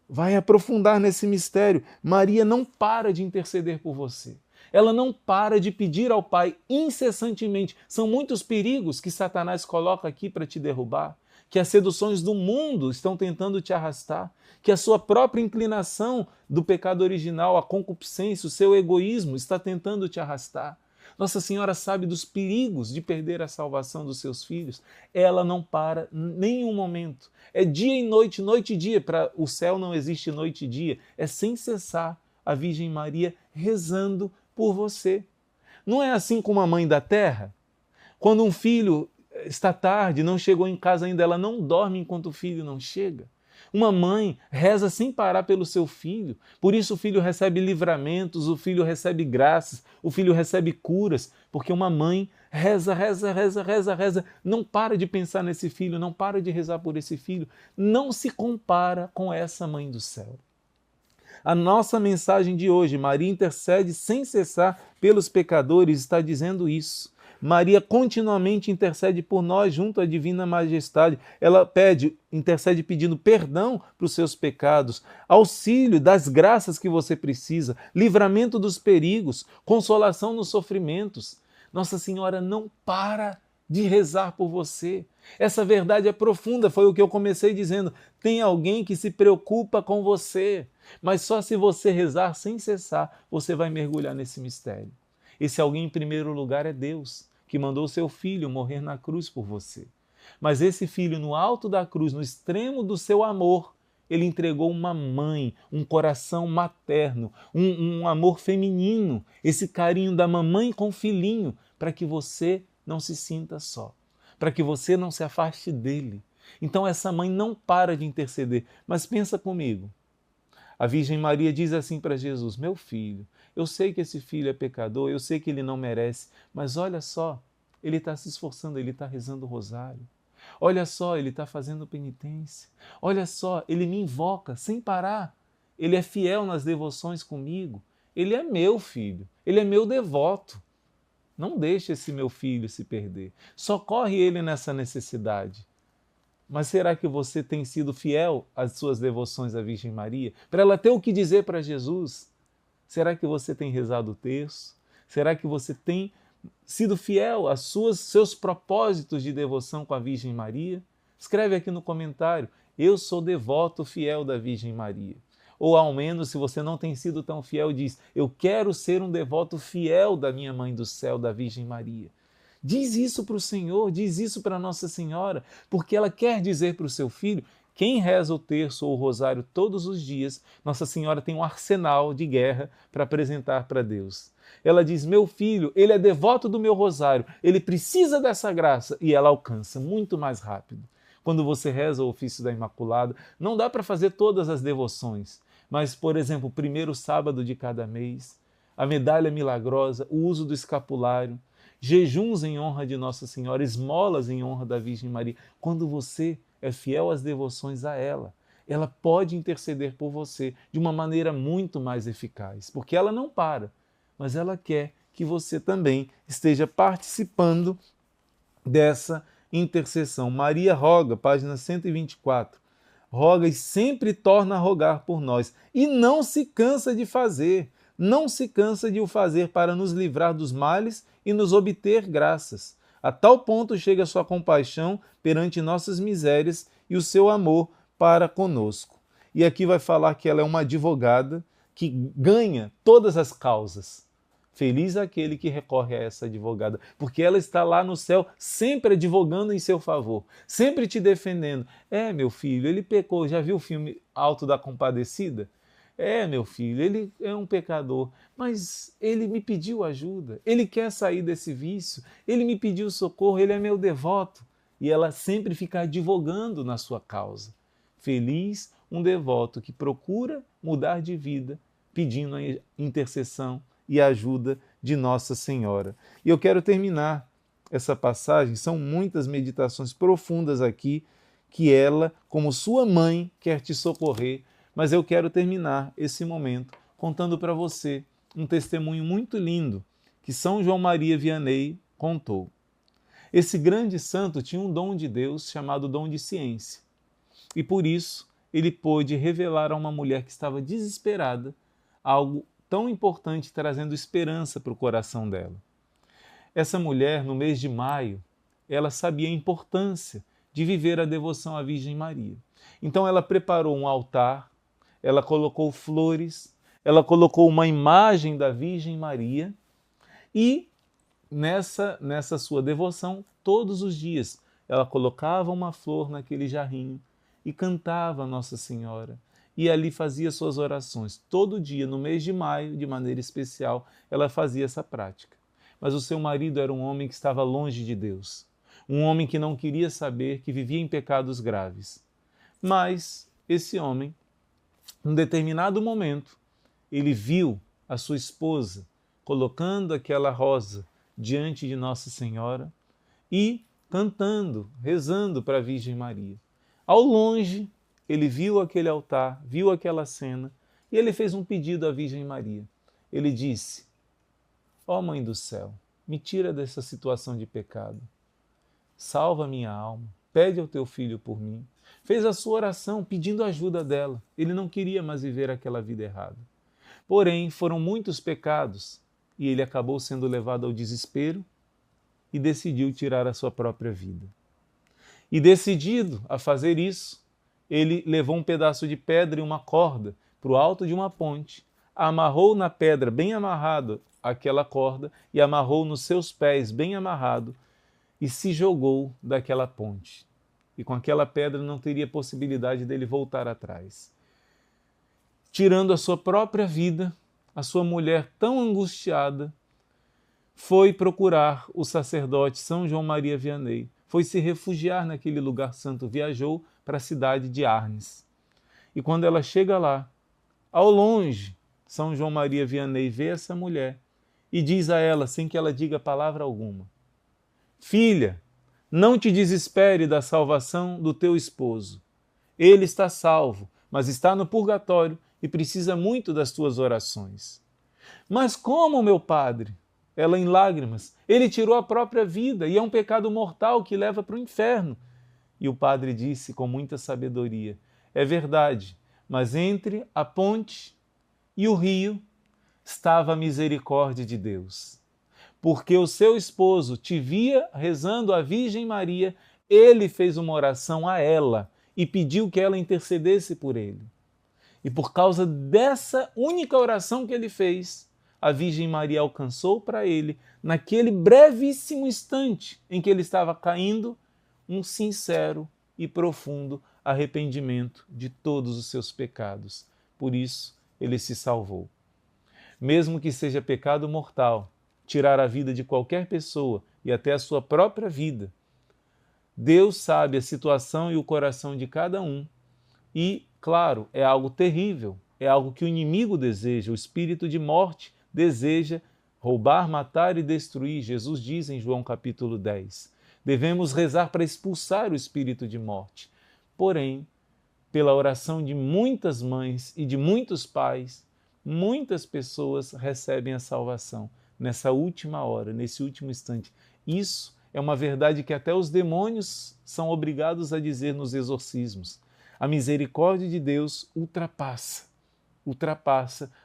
vai aprofundar nesse mistério. Maria não para de interceder por você. Ela não para de pedir ao Pai incessantemente. São muitos perigos que Satanás coloca aqui para te derrubar, que as seduções do mundo estão tentando te arrastar, que a sua própria inclinação do pecado original, a concupiscência, o seu egoísmo está tentando te arrastar. Nossa Senhora sabe dos perigos de perder a salvação dos seus filhos. Ela não para nenhum momento. É dia e noite, noite e dia. Para o céu não existe noite e dia. É sem cessar a Virgem Maria rezando por você. Não é assim como a mãe da terra? Quando um filho está tarde, não chegou em casa ainda, ela não dorme enquanto o filho não chega. Uma mãe reza sem parar pelo seu filho, por isso o filho recebe livramentos, o filho recebe graças, o filho recebe curas, porque uma mãe reza, reza, reza, reza, reza, não para de pensar nesse filho, não para de rezar por esse filho, não se compara com essa mãe do céu. A nossa mensagem de hoje, Maria intercede sem cessar pelos pecadores, está dizendo isso. Maria continuamente intercede por nós junto à Divina Majestade. Ela intercede pedindo perdão para os seus pecados, auxílio das graças que você precisa, livramento dos perigos, consolação nos sofrimentos. Nossa Senhora não para de rezar por você. Essa verdade é profunda, foi o que eu comecei dizendo. Tem alguém que se preocupa com você, mas só se você rezar sem cessar, você vai mergulhar nesse mistério. Esse alguém, em primeiro lugar, é Deus, que mandou seu Filho morrer na cruz por você. Mas esse Filho, no alto da cruz, no extremo do seu amor, ele entregou uma mãe, um coração materno, um amor feminino, esse carinho da mamãe com o filhinho, para que você não se sinta só, para que você não se afaste dele. Então essa mãe não para de interceder. Mas pensa comigo, a Virgem Maria diz assim para Jesus: meu filho, eu sei que esse filho é pecador, eu sei que ele não merece, mas olha só, ele está se esforçando, ele está rezando o rosário. Olha só, ele está fazendo penitência. Olha só, ele me invoca sem parar. Ele é fiel nas devoções comigo. Ele é meu filho, ele é meu devoto. Não deixe esse meu filho se perder. Socorre ele nessa necessidade. Mas será que você tem sido fiel às suas devoções à Virgem Maria? Para ela ter o que dizer para Jesus? Será que você tem rezado o terço? Será que você tem sido fiel aos seus propósitos de devoção com a Virgem Maria? Escreve aqui no comentário: eu sou devoto fiel da Virgem Maria. Ou ao menos, se você não tem sido tão fiel, diz: eu quero ser um devoto fiel da minha Mãe do Céu, da Virgem Maria. Diz isso para o Senhor, diz isso para Nossa Senhora, porque ela quer dizer para o seu filho: quem reza o terço ou o rosário todos os dias, Nossa Senhora tem um arsenal de guerra para apresentar para Deus. Ela diz: meu filho, ele é devoto do meu rosário, ele precisa dessa graça, e ela alcança muito mais rápido. Quando você reza o ofício da Imaculada, não dá para fazer todas as devoções, mas, por exemplo, o primeiro sábado de cada mês, a medalha milagrosa, o uso do escapulário, jejuns em honra de Nossa Senhora, esmolas em honra da Virgem Maria. Quando você é fiel às devoções a ela pode interceder por você de uma maneira muito mais eficaz, porque ela não para, mas ela quer que você também esteja participando dessa intercessão. Maria roga, página 124, roga e sempre torna a rogar por nós, e não se cansa de fazer, não se cansa de o fazer para nos livrar dos males e nos obter graças. A tal ponto chega a sua compaixão perante nossas misérias e o seu amor para conosco. E aqui vai falar que ela é uma advogada que ganha todas as causas. Feliz aquele que recorre a essa advogada, porque ela está lá no céu sempre advogando em seu favor, sempre te defendendo. Meu filho, ele pecou. Já viu o filme Alto da Compadecida? Meu filho, ele é um pecador, mas ele me pediu ajuda, ele quer sair desse vício, ele me pediu socorro, ele é meu devoto. E ela sempre fica advogando na sua causa. Feliz um devoto que procura mudar de vida, pedindo a intercessão e a ajuda de Nossa Senhora. E eu quero terminar essa passagem, são muitas meditações profundas aqui, que ela, como sua mãe, quer te socorrer. Mas eu quero terminar esse momento contando para você um testemunho muito lindo que São João Maria Vianney contou. Esse grande santo tinha um dom de Deus chamado dom de ciência. E por isso ele pôde revelar a uma mulher que estava desesperada algo tão importante, trazendo esperança para o coração dela. Essa mulher, no mês de maio, ela sabia a importância de viver a devoção à Virgem Maria. Então ela preparou um altar, ela colocou flores, ela colocou uma imagem da Virgem Maria e nessa sua devoção, todos os dias, ela colocava uma flor naquele jarrinho e cantava a Nossa Senhora. E ali fazia suas orações. Todo dia, no mês de maio, de maneira especial, ela fazia essa prática. Mas o seu marido era um homem que estava longe de Deus. Um homem que não queria saber, que vivia em pecados graves. Mas esse homem, num determinado momento, ele viu a sua esposa colocando aquela rosa diante de Nossa Senhora e cantando, rezando para a Virgem Maria. Ao longe, ele viu aquele altar, viu aquela cena e ele fez um pedido à Virgem Maria. Ele disse: ó Mãe do céu, me tira dessa situação de pecado. Salva minha alma, pede ao teu filho por mim. Fez a sua oração pedindo ajuda dela. Ele não queria mais viver aquela vida errada. Porém, foram muitos pecados e ele acabou sendo levado ao desespero e decidiu tirar a sua própria vida. E decidido a fazer isso, ele levou um pedaço de pedra e uma corda para o alto de uma ponte, amarrou na pedra bem amarrado aquela corda e amarrou nos seus pés bem amarrado e se jogou daquela ponte. E com aquela pedra não teria possibilidade dele voltar atrás. Tirando a sua própria vida, a sua mulher, tão angustiada, foi procurar o sacerdote São João Maria Vianney, foi se refugiar naquele lugar santo, viajou para a cidade de Arnes. E quando ela chega lá, ao longe, São João Maria Vianney vê essa mulher e diz a ela, sem que ela diga palavra alguma: filha, não te desespere da salvação do teu esposo. Ele está salvo, mas está no purgatório e precisa muito das tuas orações. Mas como, meu padre? Ela em lágrimas. Ele tirou a própria vida e é um pecado mortal que leva para o inferno. E o padre disse com muita sabedoria: é verdade, mas entre a ponte e o rio estava a misericórdia de Deus. Porque o seu esposo te via rezando à Virgem Maria, ele fez uma oração a ela e pediu que ela intercedesse por ele. E por causa dessa única oração que ele fez, a Virgem Maria alcançou para ele, naquele brevíssimo instante em que ele estava caindo, um sincero e profundo arrependimento de todos os seus pecados. Por isso, ele se salvou. Mesmo que seja pecado mortal, tirar a vida de qualquer pessoa e até a sua própria vida, Deus sabe a situação e o coração de cada um. E, claro, é algo terrível, é algo que o inimigo deseja, o espírito de morte deseja roubar, matar e destruir. Jesus diz em João capítulo 10. Devemos rezar para expulsar o espírito de morte. Porém, pela oração de muitas mães e de muitos pais, muitas pessoas recebem a salvação nessa última hora, nesse último instante. Isso é uma verdade que até os demônios são obrigados a dizer nos exorcismos. A misericórdia de Deus ultrapassa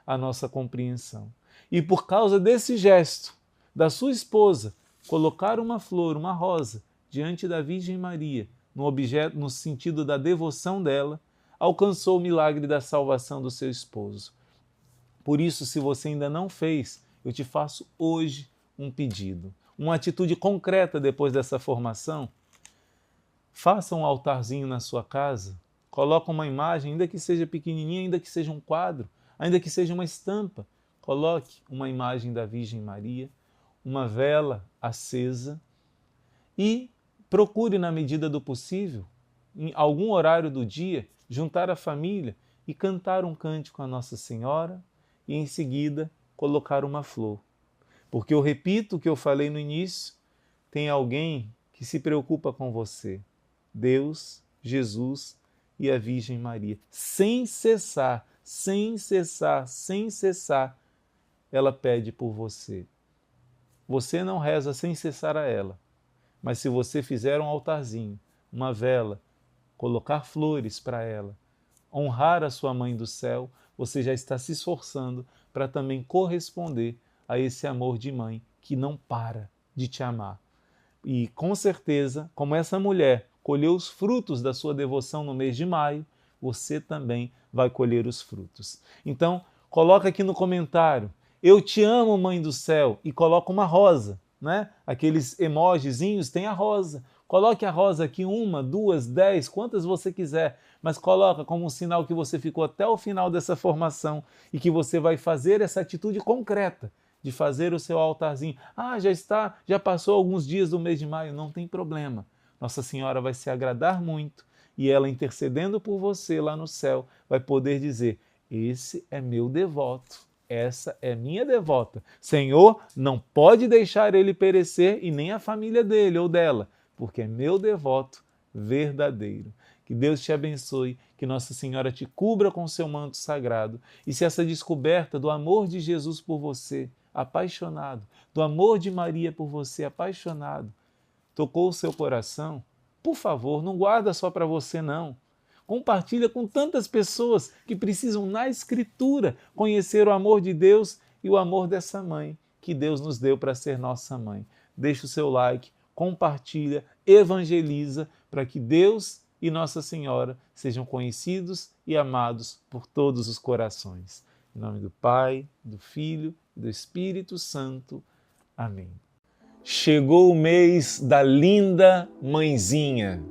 a nossa compreensão. E por causa desse gesto da sua esposa, colocar uma flor, uma rosa, diante da Virgem Maria, no objeto, no sentido da devoção dela, alcançou o milagre da salvação do seu esposo. Por isso, se você ainda não fez, eu te faço hoje um pedido, uma atitude concreta depois dessa formação. Faça um altarzinho na sua casa, coloque uma imagem, ainda que seja pequenininha, ainda que seja um quadro, ainda que seja uma estampa. Coloque uma imagem da Virgem Maria, uma vela acesa e procure, na medida do possível, em algum horário do dia, juntar a família e cantar um cântico à Nossa Senhora e, em seguida, colocar uma flor. Porque eu repito o que eu falei no início, tem alguém que se preocupa com você. Deus, Jesus e a Virgem Maria. Sem cessar, ela pede por você. Você não reza sem cessar a ela, mas se você fizer um altarzinho, uma vela, colocar flores para ela, honrar a sua Mãe do Céu, você já está se esforçando para também corresponder a esse amor de mãe que não para de te amar. E com certeza, como essa mulher colheu os frutos da sua devoção no mês de maio, você também vai colher os frutos. Então, coloca aqui no comentário: eu te amo, Mãe do Céu, e coloca uma rosa. né? Aqueles emojizinhos, tem a rosa. Coloque a rosa aqui, 1, 2, 10, quantas você quiser, mas coloca como um sinal que você ficou até o final dessa formação e que você vai fazer essa atitude concreta de fazer o seu altarzinho. Ah, já passou alguns dias do mês de maio, não tem problema. Nossa Senhora vai se agradar muito e ela intercedendo por você lá no céu vai poder dizer: esse é meu devoto, essa é minha devota. Senhor, não pode deixar ele perecer e nem a família dele ou dela, porque é meu devoto verdadeiro. Que Deus te abençoe, que Nossa Senhora te cubra com seu manto sagrado. E se essa descoberta do amor de Jesus por você, apaixonado, do amor de Maria por você, apaixonado, tocou o seu coração, por favor, não guarda só para você não. Compartilha com tantas pessoas que precisam na Escritura conhecer o amor de Deus e o amor dessa mãe que Deus nos deu para ser nossa mãe. Deixa o seu like, compartilha, evangeliza para que Deus e Nossa Senhora sejam conhecidos e amados por todos os corações. Em nome do Pai, do Filho e do Espírito Santo. Amém. Chegou o mês da linda mãezinha.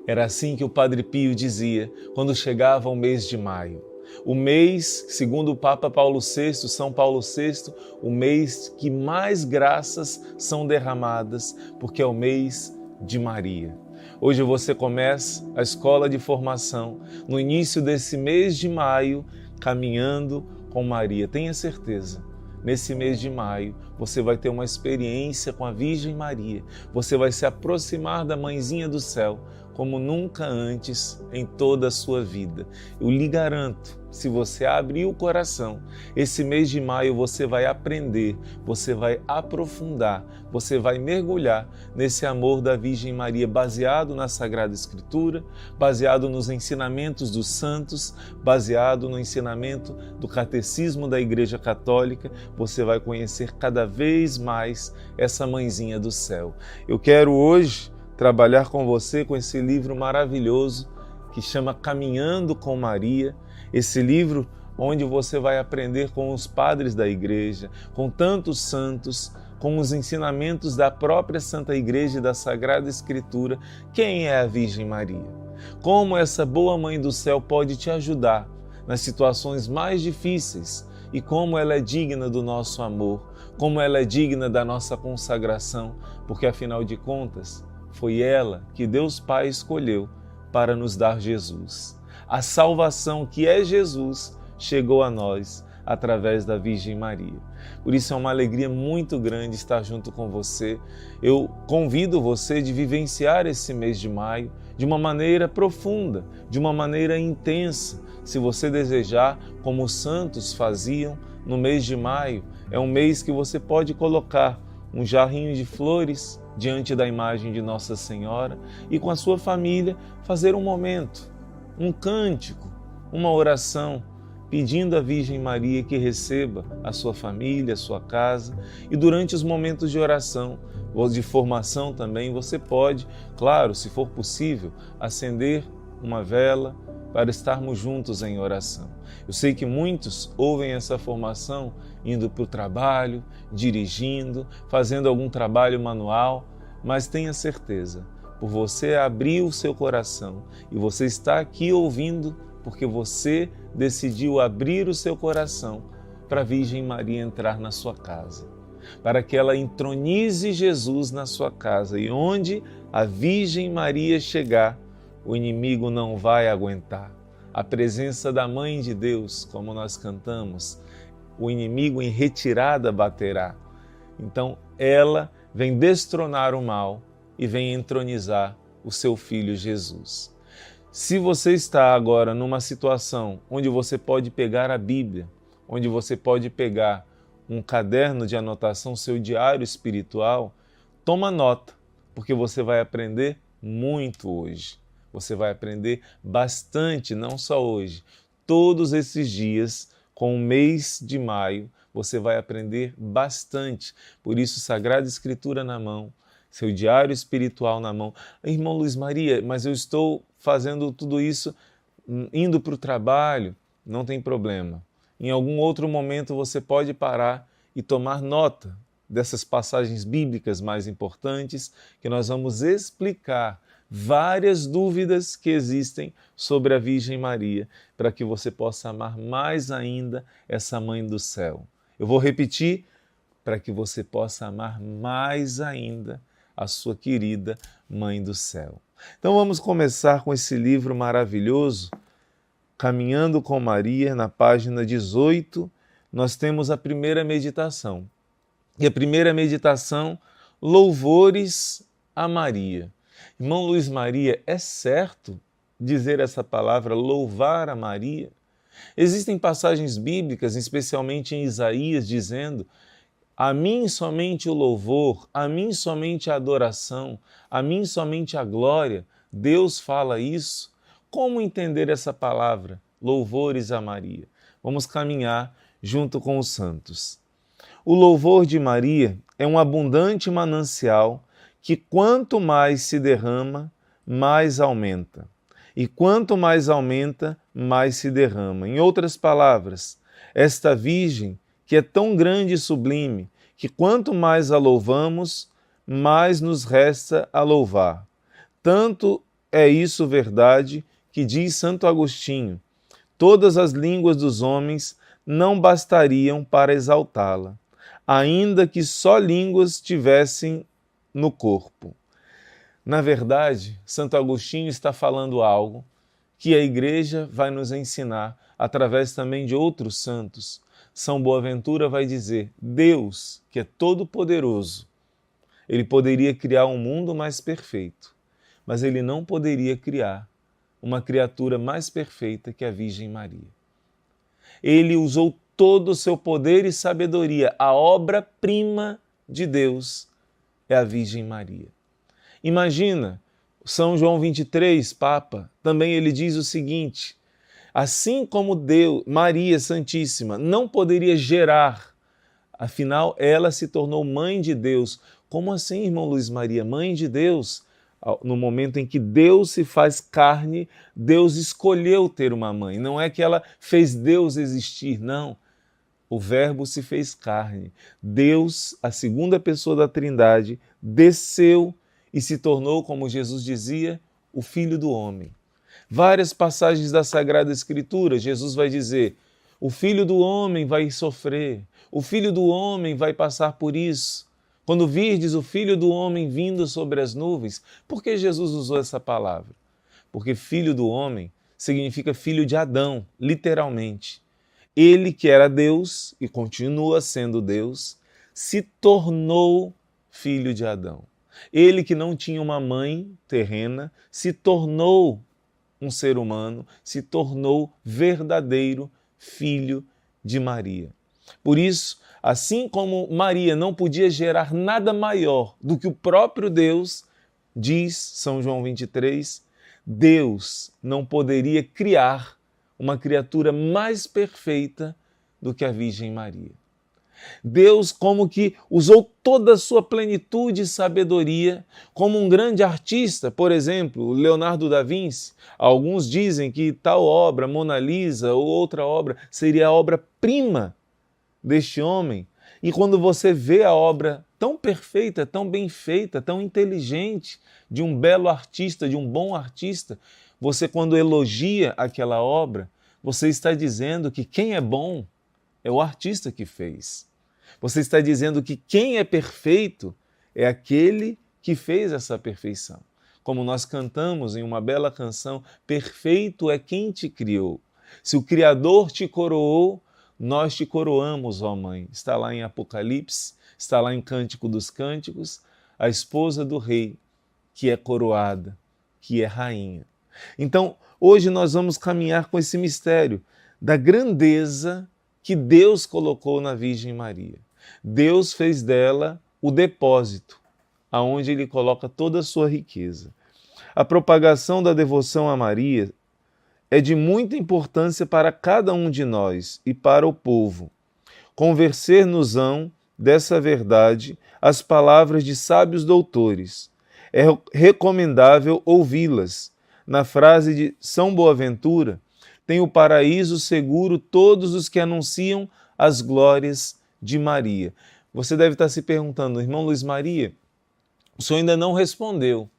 Era assim que o Padre Pio dizia quando chegava o mês de maio. O mês, segundo o Papa Paulo VI, São Paulo VI, o mês que mais graças são derramadas, porque é o mês de Maria. Hoje você começa a escola de formação, no início desse mês de maio, caminhando com Maria. Tenha certeza, nesse mês de maio, você vai ter uma experiência com a Virgem Maria. Você vai se aproximar da Mãezinha do Céu, como nunca antes em toda a sua vida. Eu lhe garanto, se você abrir o coração, esse mês de maio você vai aprender, você vai aprofundar, você vai mergulhar nesse amor da Virgem Maria, baseado na Sagrada Escritura, baseado nos ensinamentos dos santos, baseado no ensinamento do Catecismo da Igreja Católica. Você vai conhecer cada vez mais essa Mãezinha do Céu. Eu quero hoje trabalhar com você com esse livro maravilhoso que chama Caminhando com Maria, esse livro onde você vai aprender com os padres da igreja, com tantos santos, com os ensinamentos da própria Santa Igreja e da Sagrada Escritura, quem é a Virgem Maria. Como essa boa Mãe do Céu pode te ajudar nas situações mais difíceis e como ela é digna do nosso amor, como ela é digna da nossa consagração, porque afinal de contas, foi ela que Deus Pai escolheu para nos dar Jesus. A salvação que é Jesus chegou a nós através da Virgem Maria. Por isso é uma alegria muito grande estar junto com você. Eu convido você de vivenciar esse mês de maio de uma maneira profunda, de uma maneira intensa. Se você desejar, como os santos faziam no mês de maio, é um mês que você pode colocar um jarrinho de flores diante da imagem de Nossa Senhora e com a sua família fazer um momento, um cântico, uma oração, pedindo à Virgem Maria que receba a sua família, a sua casa. E durante os momentos de oração, ou de formação também, você pode, claro, se for possível, acender uma vela para estarmos juntos em oração. Eu sei que muitos ouvem essa formação indo para o trabalho, dirigindo, fazendo algum trabalho manual, mas tenha certeza, por você abrir o seu coração e você está aqui ouvindo porque você decidiu abrir o seu coração para a Virgem Maria entrar na sua casa, para que ela entronize Jesus na sua casa e onde a Virgem Maria chegar, o inimigo não vai aguentar. A presença da Mãe de Deus, como nós cantamos, o inimigo em retirada baterá. Então ela vem destronar o mal e vem entronizar o seu Filho Jesus. Se você está agora numa situação onde você pode pegar a Bíblia, onde você pode pegar um caderno de anotação, seu diário espiritual, toma nota, porque você vai aprender muito hoje. Você vai aprender bastante, não só hoje. Todos esses dias, com o mês de maio, você vai aprender bastante. Por isso, Sagrada Escritura na mão, seu diário espiritual na mão. Irmão Luiz Maria, mas eu estou fazendo tudo isso indo para o trabalho. Não tem problema. Em algum outro momento você pode parar e tomar nota dessas passagens bíblicas mais importantes, que nós vamos explicar várias dúvidas que existem sobre a Virgem Maria, para que você possa amar mais ainda essa Mãe do Céu. Eu vou repetir, para que você possa amar mais ainda a sua querida Mãe do Céu. Então vamos começar com esse livro maravilhoso, Caminhando com Maria, na página 18, nós temos a primeira meditação. E a primeira meditação, louvores a Maria. Irmão Luiz Maria, é certo dizer essa palavra, louvar a Maria? Existem passagens bíblicas, especialmente em Isaías, dizendo: a mim somente o louvor, a mim somente a adoração, a mim somente a glória. Deus fala isso. Como entender essa palavra, louvores a Maria? Vamos caminhar junto com os santos. O louvor de Maria é um abundante manancial que quanto mais se derrama, mais aumenta. E quanto mais aumenta, mais se derrama. Em outras palavras, esta Virgem, que é tão grande e sublime, que quanto mais a louvamos, mais nos resta a louvar. Tanto é isso verdade que diz Santo Agostinho: todas as línguas dos homens não bastariam para exaltá-la, ainda que só línguas tivessem no corpo. Na verdade, Santo Agostinho está falando algo que a Igreja vai nos ensinar através também de outros santos. São Boaventura vai dizer: Deus, que é todo-poderoso, ele poderia criar um mundo mais perfeito, mas ele não poderia criar uma criatura mais perfeita que a Virgem Maria. Ele usou todo o seu poder e sabedoria. A obra-prima de Deus é a Virgem Maria. Imagina, São João 23, Papa, também ele diz o seguinte: assim como Deus, Maria Santíssima, não poderia gerar, afinal ela se tornou mãe de Deus. Como assim, irmão Luiz Maria? Mãe de Deus? No momento em que Deus se faz carne, Deus escolheu ter uma mãe. Não é que ela fez Deus existir, não. O Verbo se fez carne. Deus, a segunda pessoa da Trindade, desceu e se tornou, como Jesus dizia, o Filho do Homem. Várias passagens da Sagrada Escritura, Jesus vai dizer: o Filho do Homem vai sofrer, o Filho do Homem vai passar por isso. Quando virdes o Filho do Homem vindo sobre as nuvens, por que Jesus usou essa palavra? Porque Filho do Homem significa filho de Adão, literalmente. Ele que era Deus e continua sendo Deus, se tornou filho de Adão. Ele que não tinha uma mãe terrena, se tornou um ser humano, se tornou verdadeiro filho de Maria. Por isso, assim como Maria não podia gerar nada maior do que o próprio Deus, diz São João 23, Deus não poderia criar uma criatura mais perfeita do que a Virgem Maria. Deus como que usou toda a sua plenitude e sabedoria, como um grande artista, por exemplo, Leonardo da Vinci. Alguns dizem que tal obra, Mona Lisa ou outra obra, seria a obra-prima deste homem. E quando você vê a obra tão perfeita, tão bem feita, tão inteligente, de um belo artista, de um bom artista, você quando elogia aquela obra, você está dizendo que quem é bom é o artista que fez. Você está dizendo que quem é perfeito é aquele que fez essa perfeição. Como nós cantamos em uma bela canção, perfeito é quem te criou. Se o Criador te coroou, nós te coroamos, ó Mãe. Está lá em Apocalipse, está lá em Cântico dos Cânticos, a esposa do rei, que é coroada, que é rainha. Então, hoje nós vamos caminhar com esse mistério da grandeza que Deus colocou na Virgem Maria. Deus fez dela o depósito, aonde Ele coloca toda a sua riqueza. A propagação da devoção a Maria é de muita importância para cada um de nós e para o povo. Convencer-nos-ão dessa verdade as palavras de sábios doutores. É recomendável ouvi-las. Na frase de São Boaventura, tem o paraíso seguro todos os que anunciam as glórias de Maria. Você deve estar se perguntando, irmão Luiz Maria, o senhor ainda não respondeu.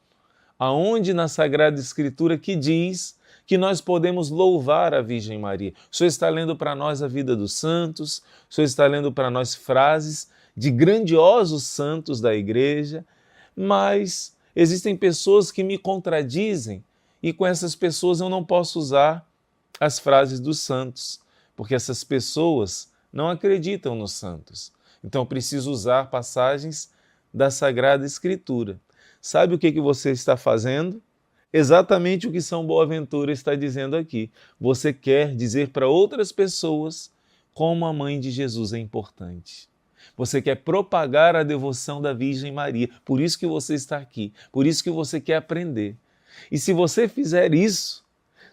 Aonde na Sagrada Escritura que diz que nós podemos louvar a Virgem Maria? O senhor está lendo para nós a vida dos santos, o senhor está lendo para nós frases de grandiosos santos da igreja, mas existem pessoas que me contradizem e com essas pessoas eu não posso usar as frases dos santos, porque essas pessoas não acreditam nos santos. Então eu preciso usar passagens da Sagrada Escritura. Sabe o que você está fazendo? Exatamente o que São Boaventura está dizendo aqui. Você quer dizer para outras pessoas como a mãe de Jesus é importante. Você quer propagar a devoção da Virgem Maria. Por isso que você está aqui. Por isso que você quer aprender. E se você fizer isso,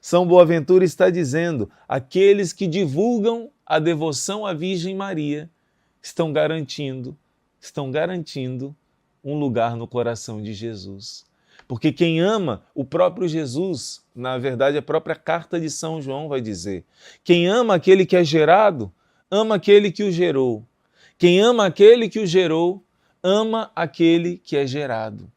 São Boaventura está dizendo, aqueles que divulgam a devoção à Virgem Maria estão garantindo um lugar no coração de Jesus. Porque quem ama o próprio Jesus, na verdade a própria carta de São João vai dizer, quem ama aquele que é gerado, ama aquele que o gerou. Quem ama aquele que o gerou, ama aquele que é gerado.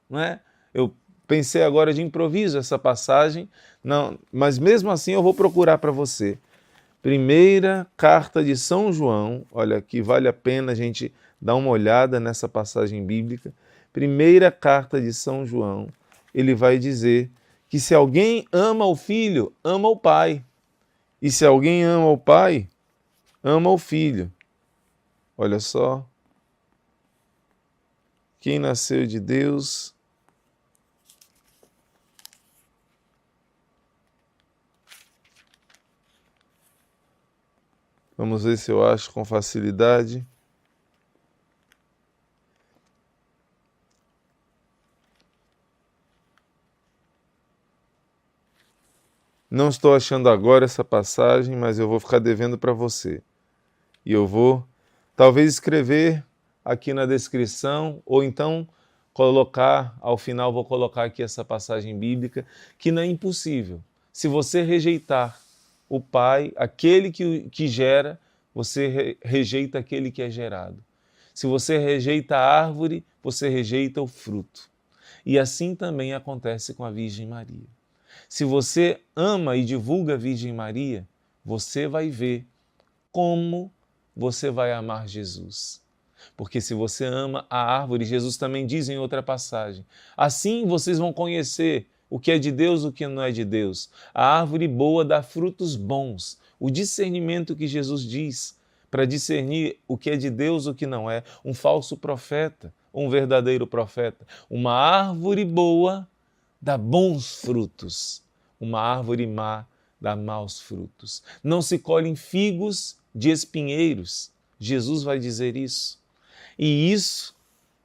Não é? Eu pensei agora de improviso essa passagem, não, mas mesmo assim eu vou procurar para você. Primeira carta de São João, olha aqui, vale a pena a gente dar uma olhada nessa passagem bíblica. Primeira carta de São João, ele vai dizer que se alguém ama o Filho, ama o Pai. E se alguém ama o Pai, ama o Filho. Olha só. Quem nasceu de Deus vamos ver se eu acho com facilidade. Não estou achando agora essa passagem, mas eu vou ficar devendo para você. E eu vou, talvez, escrever aqui na descrição, ou então colocar, ao final vou colocar aqui essa passagem bíblica, que não é impossível. Se você rejeitar o Pai, aquele que gera, você rejeita aquele que é gerado. Se você rejeita a árvore, você rejeita o fruto. E assim também acontece com a Virgem Maria. Se você ama e divulga a Virgem Maria, você vai ver como você vai amar Jesus. Porque se você ama a árvore, Jesus também diz em outra passagem, assim vocês vão conhecer o que é de Deus e o que não é de Deus. A árvore boa dá frutos bons. O discernimento que Jesus diz para discernir o que é de Deus e o que não é. Um falso profeta, um verdadeiro profeta. Uma árvore boa dá bons frutos. Uma árvore má dá maus frutos. Não se colhem figos de espinheiros. Jesus vai dizer isso. E isso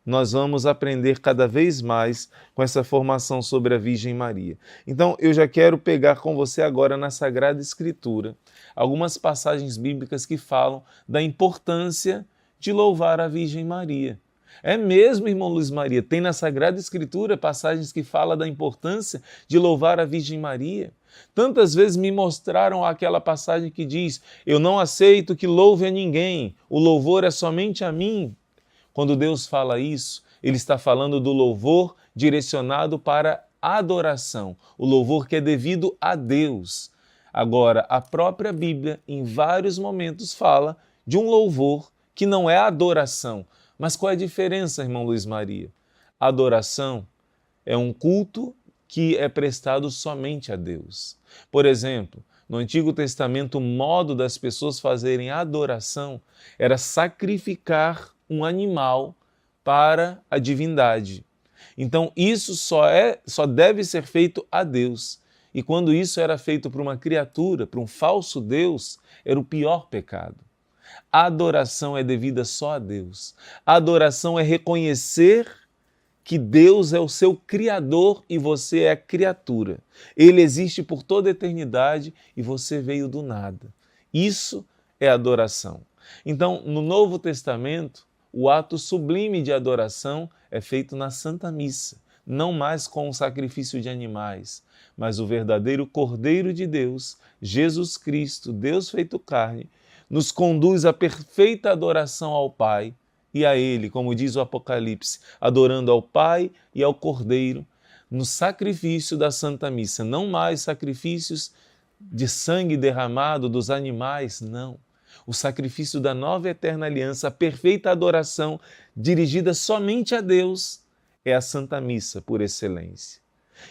nós vamos aprender cada vez mais com essa formação sobre a Virgem Maria. Então, eu já quero pegar com você agora na Sagrada Escritura algumas passagens bíblicas que falam da importância de louvar a Virgem Maria. É mesmo, irmão Luiz Maria, tem na Sagrada Escritura passagens que falam da importância de louvar a Virgem Maria. Tantas vezes me mostraram aquela passagem que diz, eu não aceito que louve a ninguém, o louvor é somente a mim. Quando Deus fala isso, Ele está falando do louvor direcionado para a adoração, o louvor que é devido a Deus. Agora, a própria Bíblia, em vários momentos, fala de um louvor que não é adoração. Mas qual é a diferença, irmão Luiz Maria? Adoração é um culto que é prestado somente a Deus. Por exemplo, no Antigo Testamento, o modo das pessoas fazerem adoração era sacrificar um animal para a divindade. Então, isso só deve ser feito a Deus. E quando isso era feito para uma criatura, para um falso Deus, era o pior pecado. A adoração é devida só a Deus. A adoração é reconhecer que Deus é o seu Criador e você é a criatura. Ele existe por toda a eternidade e você veio do nada. Isso é adoração. Então, no Novo Testamento, o ato sublime de adoração é feito na Santa Missa, não mais com o sacrifício de animais, mas o verdadeiro Cordeiro de Deus, Jesus Cristo, Deus feito carne, nos conduz à perfeita adoração ao Pai e a Ele, como diz o Apocalipse, adorando ao Pai e ao Cordeiro, no sacrifício da Santa Missa. Não mais sacrifícios de sangue derramado dos animais, não. O sacrifício da nova e eterna aliança, a perfeita adoração dirigida somente a Deus, é a Santa Missa por excelência.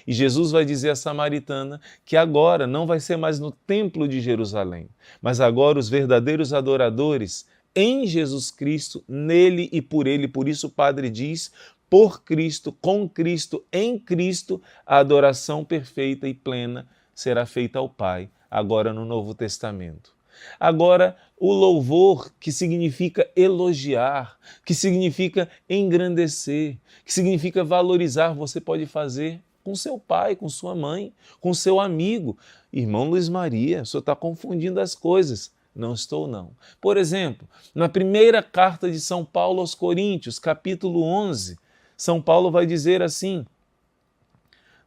E Jesus vai dizer à samaritana que agora não vai ser mais no templo de Jerusalém, mas agora os verdadeiros adoradores em Jesus Cristo, nele e por ele. Por isso o Padre diz, por Cristo, com Cristo, em Cristo, a adoração perfeita e plena será feita ao Pai, agora no Novo Testamento. Agora, o louvor, que significa elogiar, que significa engrandecer, que significa valorizar, você pode fazer com seu pai, com sua mãe, com seu amigo. Irmão Luiz Maria, o senhor está confundindo as coisas. Não estou, não. Por exemplo, na primeira carta de São Paulo aos Coríntios, capítulo 11, São Paulo vai dizer assim: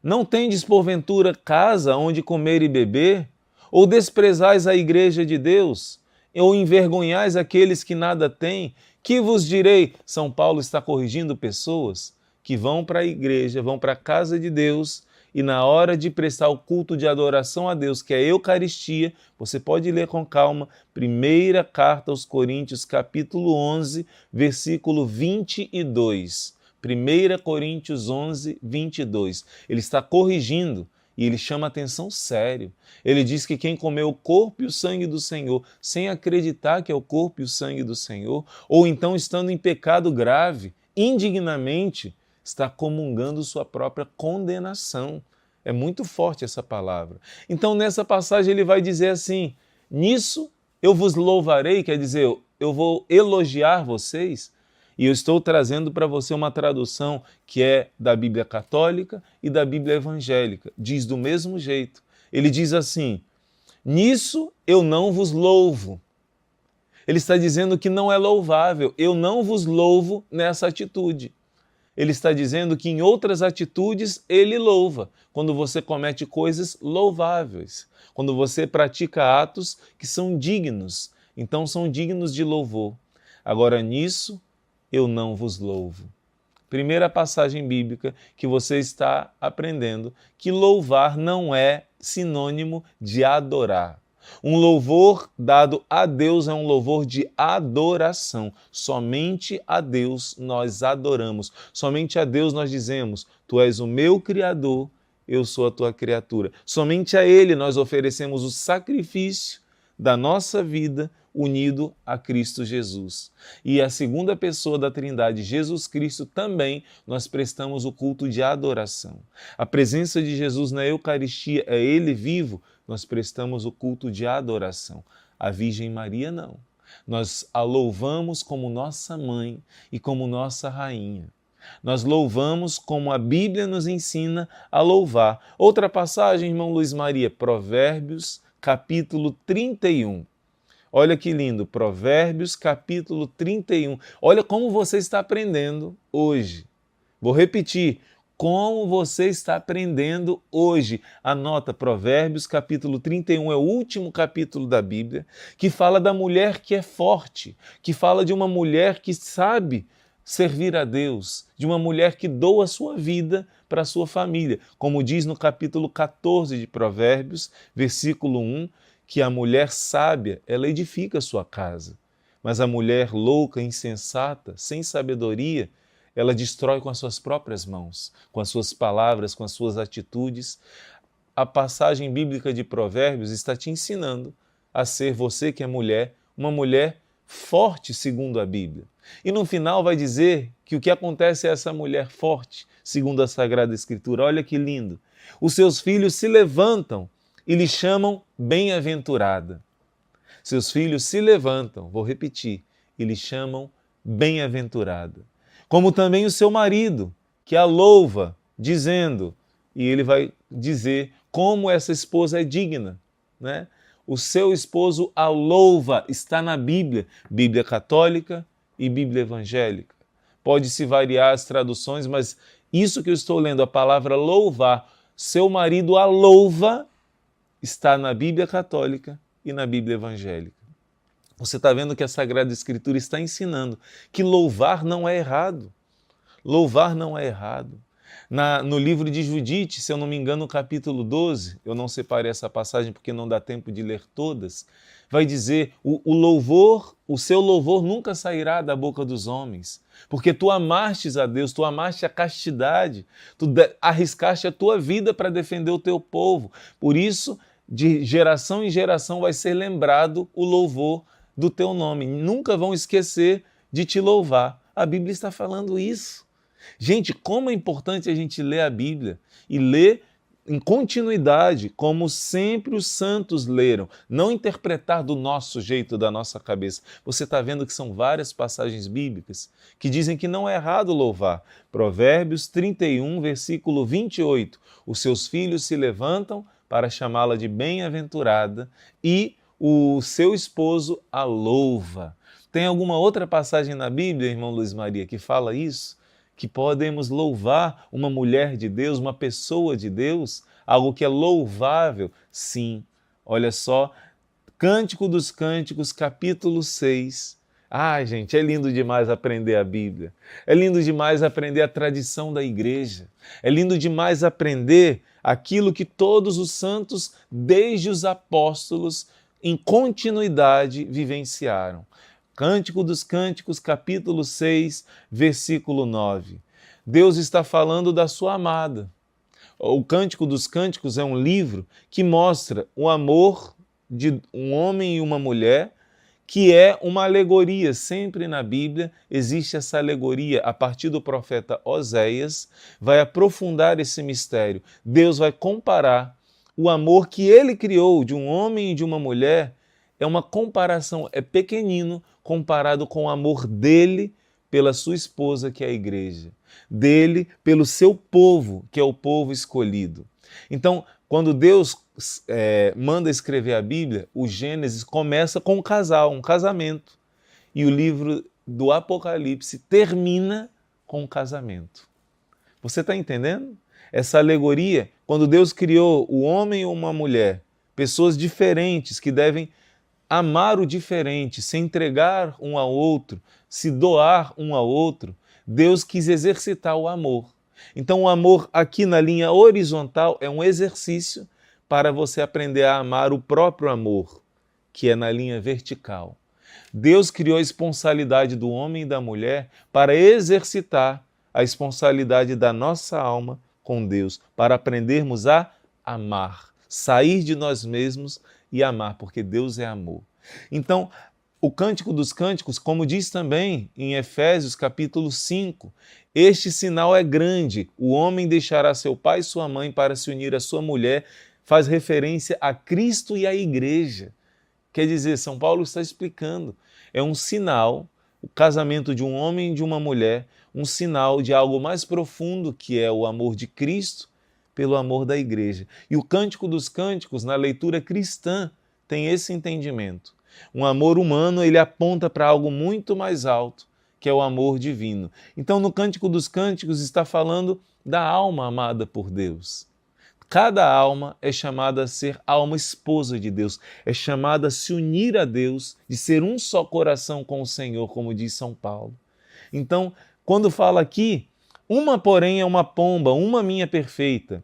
não tendes porventura casa onde comer e beber? Ou desprezais a igreja de Deus? Ou envergonhais aqueles que nada têm? Que vos direi? São Paulo está corrigindo pessoas que vão para a igreja, vão para a casa de Deus, e na hora de prestar o culto de adoração a Deus, que é a Eucaristia, você pode ler com calma, primeira carta aos Coríntios, capítulo 11, versículo 22. 1 Coríntios 11, 22. Ele está corrigindo e ele chama atenção sério. Ele diz que quem comeu o corpo e o sangue do Senhor, sem acreditar que é o corpo e o sangue do Senhor, ou então estando em pecado grave, indignamente, está comungando sua própria condenação. É muito forte essa palavra. Então, nessa passagem, ele vai dizer assim: nisso eu vos louvarei, quer dizer, eu vou elogiar vocês. E eu estou trazendo para você uma tradução que é da Bíblia Católica e da Bíblia Evangélica. Diz do mesmo jeito. Ele diz assim: nisso eu não vos louvo. Ele está dizendo que não é louvável. Eu não vos louvo nessa atitude. Ele está dizendo que em outras atitudes ele louva. Quando você comete coisas louváveis. Quando você pratica atos que são dignos. Então são dignos de louvor. Agora nisso eu não vos louvo. Primeira passagem bíblica que você está aprendendo que louvar não é sinônimo de adorar. Um louvor dado a Deus é um louvor de adoração. Somente a Deus nós adoramos. Somente a Deus nós dizemos: tu és o meu Criador, eu sou a tua criatura. Somente a Ele nós oferecemos o sacrifício da nossa vida unido a Cristo Jesus. E a segunda pessoa da Trindade, Jesus Cristo, também nós prestamos o culto de adoração. A presença de Jesus na Eucaristia é Ele vivo, nós prestamos o culto de adoração. A Virgem Maria não. Nós a louvamos como nossa mãe e como nossa rainha. Nós louvamos como a Bíblia nos ensina a louvar. Outra passagem, irmão Luiz Maria, Provérbios, capítulo 31. Olha que lindo, Provérbios capítulo 31. Olha como você está aprendendo hoje. Vou repetir, como você está aprendendo hoje. Anota, Provérbios capítulo 31 é o último capítulo da Bíblia, que fala da mulher que é forte, que fala de uma mulher que sabe servir a Deus, de uma mulher que doa a sua vida para a sua família. Como diz no capítulo 14 de Provérbios, versículo 1, que a mulher sábia, ela edifica a sua casa, mas a mulher louca, insensata, sem sabedoria, ela destrói com as suas próprias mãos, com as suas palavras, com as suas atitudes. A passagem bíblica de Provérbios está te ensinando a ser, você que é mulher, uma mulher forte segundo a Bíblia. E no final vai dizer que o que acontece a essa mulher forte, segundo a Sagrada Escritura. Olha que lindo! Os seus filhos se levantam e lhe chamam bem-aventurada. Seus filhos se levantam, vou repetir, e lhe chamam bem-aventurada. Como também o seu marido, que a louva, dizendo, e ele vai dizer como essa esposa é digna, né? O seu esposo a louva, está na Bíblia, Bíblia católica e Bíblia evangélica. Pode-se variar as traduções, mas isso que eu estou lendo, a palavra louvar, seu marido a louva, está na Bíblia católica e na Bíblia evangélica. Você está vendo que a Sagrada Escritura está ensinando que louvar não é errado. Louvar não é errado. No livro de Judite, se eu não me engano, no capítulo 12, eu não separei essa passagem porque não dá tempo de ler todas, vai dizer, o louvor, o seu louvor nunca sairá da boca dos homens, porque tu amastes a Deus, tu amaste a castidade, tu arriscaste a tua vida para defender o teu povo. Por isso, de geração em geração vai ser lembrado o louvor do teu nome. Nunca vão esquecer de te louvar. A Bíblia está falando isso. Gente, como é importante a gente ler a Bíblia e ler em continuidade, como sempre os santos leram, não interpretar do nosso jeito, da nossa cabeça. Você está vendo que são várias passagens bíblicas que dizem que não é errado louvar. Provérbios 31, versículo 28. Os seus filhos se levantam para chamá-la de bem-aventurada e o seu esposo a louva. Tem alguma outra passagem na Bíblia, irmão Luiz Maria, que fala isso? Que podemos louvar uma mulher de Deus, uma pessoa de Deus, algo que é louvável? Sim. Olha só, Cântico dos Cânticos, capítulo 6. Ai, gente, é lindo demais aprender a Bíblia. É lindo demais aprender a tradição da igreja. É lindo demais aprender aquilo que todos os santos, desde os apóstolos, em continuidade vivenciaram. Cântico dos Cânticos, capítulo 6, versículo 9. Deus está falando da sua amada. O Cântico dos Cânticos é um livro que mostra o amor de um homem e uma mulher, que é uma alegoria. Sempre na Bíblia existe essa alegoria. A partir do profeta Oséias, vai aprofundar esse mistério. Deus vai comparar o amor que ele criou de um homem e de uma mulher. É uma comparação, é pequenino comparado com o amor dele pela sua esposa, que é a igreja, dele pelo seu povo, que é o povo escolhido. Então, quando Deus manda escrever a Bíblia, o Gênesis começa com um casal, um casamento, e o livro do Apocalipse termina com um casamento. Você está entendendo? Essa alegoria, quando Deus criou o homem e uma mulher, pessoas diferentes que devem amar o diferente, se entregar um ao outro, se doar um ao outro, Deus quis exercitar o amor. Então o amor aqui na linha horizontal é um exercício para você aprender a amar o próprio amor, que é na linha vertical. Deus criou a esponsalidade do homem e da mulher para exercitar a esponsalidade da nossa alma com Deus, para aprendermos a amar, sair de nós mesmos e amar, porque Deus é amor. Então, o Cântico dos Cânticos, como diz também em Efésios capítulo 5, este sinal é grande, o homem deixará seu pai e sua mãe para se unir à sua mulher, faz referência a Cristo e à igreja. Quer dizer, São Paulo está explicando, é um sinal, o casamento de um homem e de uma mulher, um sinal de algo mais profundo, que é o amor de Cristo pelo amor da igreja. E o Cântico dos Cânticos, na leitura cristã, tem esse entendimento. Um amor humano, ele aponta para algo muito mais alto, que é o amor divino. Então, no Cântico dos Cânticos está falando da alma amada por Deus. Cada alma é chamada a ser alma esposa de Deus, é chamada a se unir a Deus, de ser um só coração com o Senhor, como diz São Paulo. Então, quando fala aqui, uma porém é uma pomba, uma minha perfeita.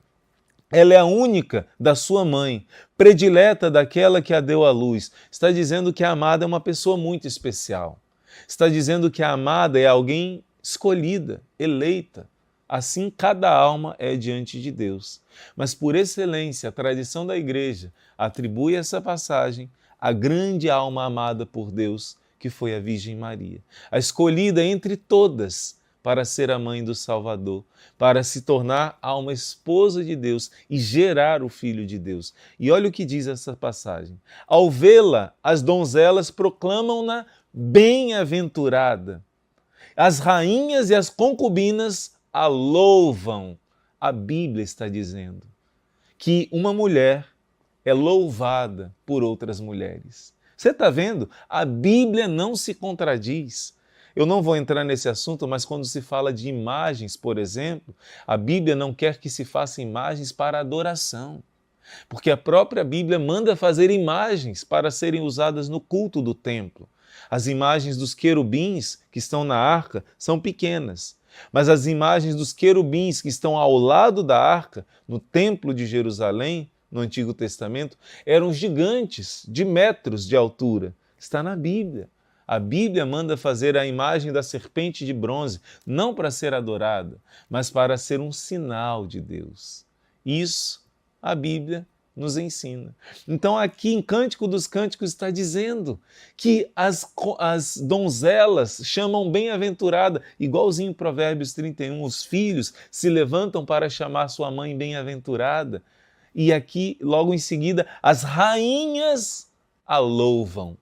Ela é a única da sua mãe, predileta daquela que a deu à luz. Está dizendo que a amada é uma pessoa muito especial. Está dizendo que a amada é alguém escolhida, eleita. Assim, cada alma é diante de Deus. Mas, por excelência, a tradição da igreja atribui essa passagem à grande alma amada por Deus, que foi a Virgem Maria. A escolhida entre todas para ser a mãe do Salvador, para se tornar alma esposa de Deus e gerar o Filho de Deus. E olha o que diz essa passagem. Ao vê-la, as donzelas proclamam-na bem-aventurada. As rainhas e as concubinas a louvam. A Bíblia está dizendo que uma mulher é louvada por outras mulheres. Você está vendo? A Bíblia não se contradiz. Eu não vou entrar nesse assunto, mas quando se fala de imagens, por exemplo, a Bíblia não quer que se faça imagens para adoração. Porque a própria Bíblia manda fazer imagens para serem usadas no culto do templo. As imagens dos querubins que estão na arca são pequenas, mas as imagens dos querubins que estão ao lado da arca, no templo de Jerusalém, no Antigo Testamento, eram gigantes, de metros de altura. Está na Bíblia. A Bíblia manda fazer a imagem da serpente de bronze, não para ser adorada, mas para ser um sinal de Deus. Isso a Bíblia nos ensina. Então aqui em Cântico dos Cânticos está dizendo que as donzelas chamam bem-aventurada, igualzinho em Provérbios 31, os filhos se levantam para chamar sua mãe bem-aventurada. E aqui, logo em seguida, as rainhas a louvam.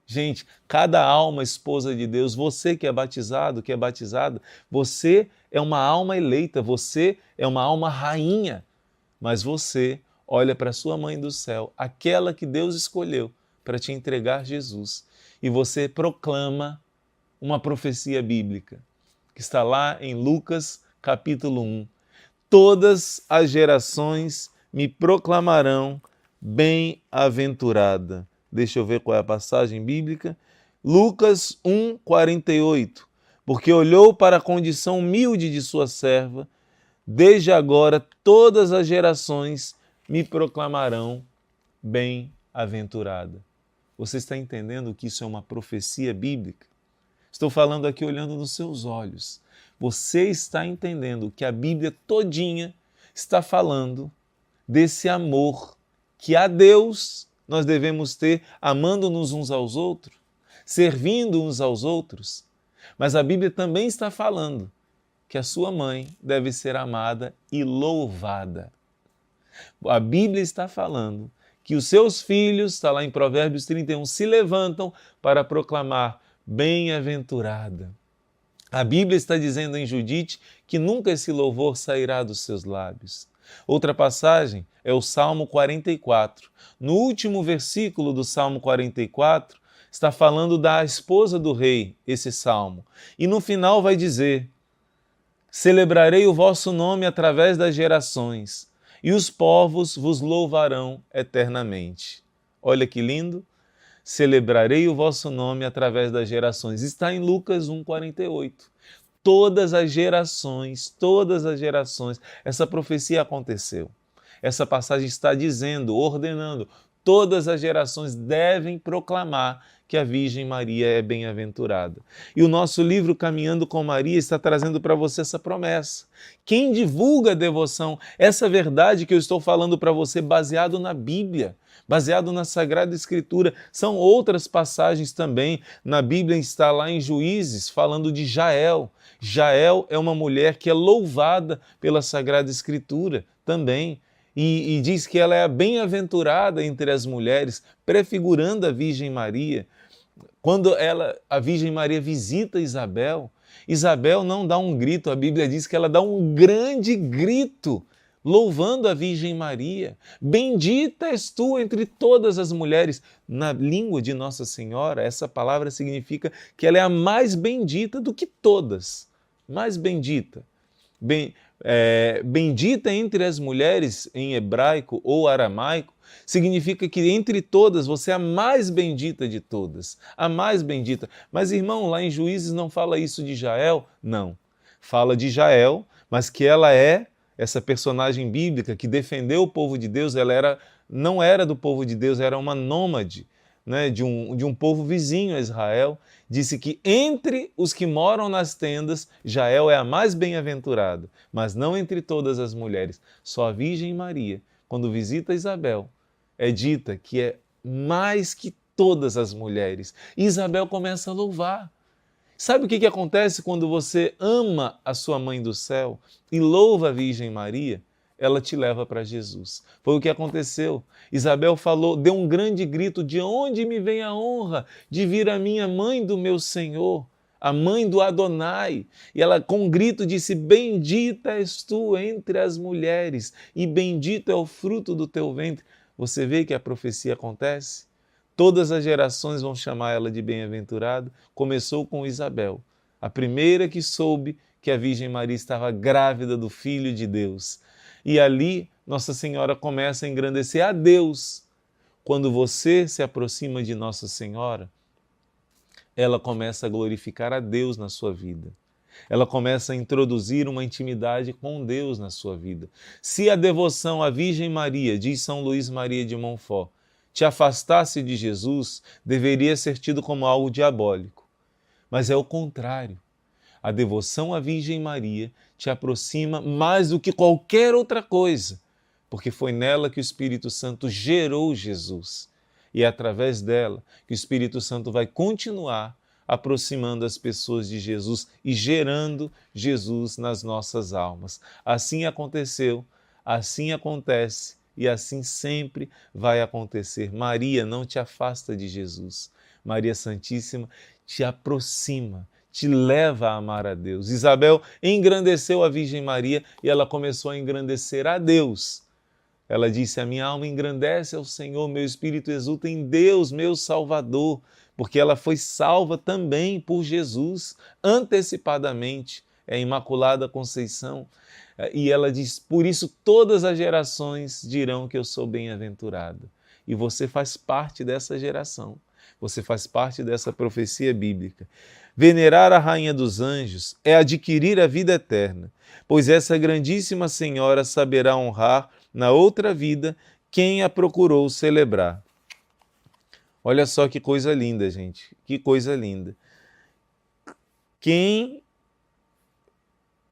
Gente, cada alma esposa de Deus, você que é batizado, que é batizada, você é uma alma eleita, você é uma alma rainha, mas você olha para sua mãe do céu, aquela que Deus escolheu para te entregar Jesus, e você proclama uma profecia bíblica, que está lá em Lucas capítulo 1. Todas as gerações me proclamarão bem-aventurada. Deixa eu ver qual é a passagem bíblica. Lucas 1, 48. Porque olhou para a condição humilde de sua serva, desde agora todas as gerações me proclamarão bem-aventurada. Você está entendendo que isso é uma profecia bíblica? Estou falando aqui olhando nos seus olhos. Você está entendendo que a Bíblia todinha está falando desse amor que a Deus nós devemos ter, amando-nos uns aos outros, servindo uns aos outros. Mas a Bíblia também está falando que a sua mãe deve ser amada e louvada. A Bíblia está falando que os seus filhos, está lá em Provérbios 31, se levantam para proclamar bem-aventurada. A Bíblia está dizendo em Judite que nunca esse louvor sairá dos seus lábios. Outra passagem é o Salmo 44. No último versículo do Salmo 44, está falando da esposa do rei, esse salmo. E no final vai dizer: celebrarei o vosso nome através das gerações, e os povos vos louvarão eternamente. Olha que lindo! Celebrarei o vosso nome através das gerações. Está em Lucas 1,48. Todas as gerações, essa profecia aconteceu. Essa passagem está dizendo, ordenando, todas as gerações devem proclamar que a Virgem Maria é bem-aventurada. E o nosso livro Caminhando com Maria está trazendo para você essa promessa. Quem divulga a devoção, essa verdade que eu estou falando para você, baseado na Bíblia, baseado na Sagrada Escritura, são outras passagens também. Na Bíblia está lá em Juízes, falando de Jael. Jael é uma mulher que é louvada pela Sagrada Escritura também. E diz que ela é a bem-aventurada entre as mulheres, prefigurando a Virgem Maria. Quando a Virgem Maria visita Isabel, Isabel não dá um grito, a Bíblia diz que ela dá um grande grito, louvando a Virgem Maria. Bendita és tu entre todas as mulheres. Na língua de Nossa Senhora, essa palavra significa que ela é a mais bendita do que todas. Mais bendita. Bendita entre as mulheres, em hebraico ou aramaico, significa que entre todas você é a mais bendita de todas, a mais bendita. Mas, irmão, lá em Juízes não fala isso de Jael? Não. Fala de Jael, mas que ela é essa personagem bíblica que defendeu o povo de Deus. Ela não era do povo de Deus, era uma nômade, né, de um povo vizinho a Israel. Disse que entre os que moram nas tendas, Jael é a mais bem-aventurada, mas não entre todas as mulheres. Só a Virgem Maria, quando visita Isabel, é dita que é mais que todas as mulheres. E Isabel começa a louvar. Sabe o que acontece quando você ama a sua mãe do céu e louva a Virgem Maria? Ela te leva para Jesus. Foi o que aconteceu. Isabel falou, deu um grande grito: de onde me vem a honra de vir a minha mãe do meu Senhor, a mãe do Adonai? E ela com um grito disse: bendita és tu entre as mulheres e bendito é o fruto do teu ventre. Você vê que a profecia acontece? Todas as gerações vão chamar ela de bem-aventurada. Começou com Isabel, a primeira que soube que a Virgem Maria estava grávida do Filho de Deus. E ali Nossa Senhora começa a engrandecer a Deus. Quando você se aproxima de Nossa Senhora, ela começa a glorificar a Deus na sua vida. Ela começa a introduzir uma intimidade com Deus na sua vida. Se a devoção à Virgem Maria, diz São Luís Maria de Montfort, te afastasse de Jesus, deveria ser tido como algo diabólico. Mas é o contrário. A devoção à Virgem Maria te aproxima mais do que qualquer outra coisa, porque foi nela que o Espírito Santo gerou Jesus. E é através dela que o Espírito Santo vai continuar aproximando as pessoas de Jesus e gerando Jesus nas nossas almas. Assim aconteceu, assim acontece e assim sempre vai acontecer. Maria não te afasta de Jesus. Maria Santíssima te aproxima, te leva a amar a Deus. Isabel engrandeceu a Virgem Maria e ela começou a engrandecer a Deus. Ela disse: a minha alma engrandece ao Senhor, meu espírito exulta em Deus, meu Salvador, porque ela foi salva também por Jesus, antecipadamente, é a Imaculada Conceição. E ela diz: por isso todas as gerações dirão que eu sou bem-aventurada. E você faz parte dessa geração, você faz parte dessa profecia bíblica. Venerar a Rainha dos Anjos é adquirir a vida eterna, pois essa grandíssima Senhora saberá honrar na outra vida quem a procurou celebrar. Olha só que coisa linda, gente, que coisa linda. Quem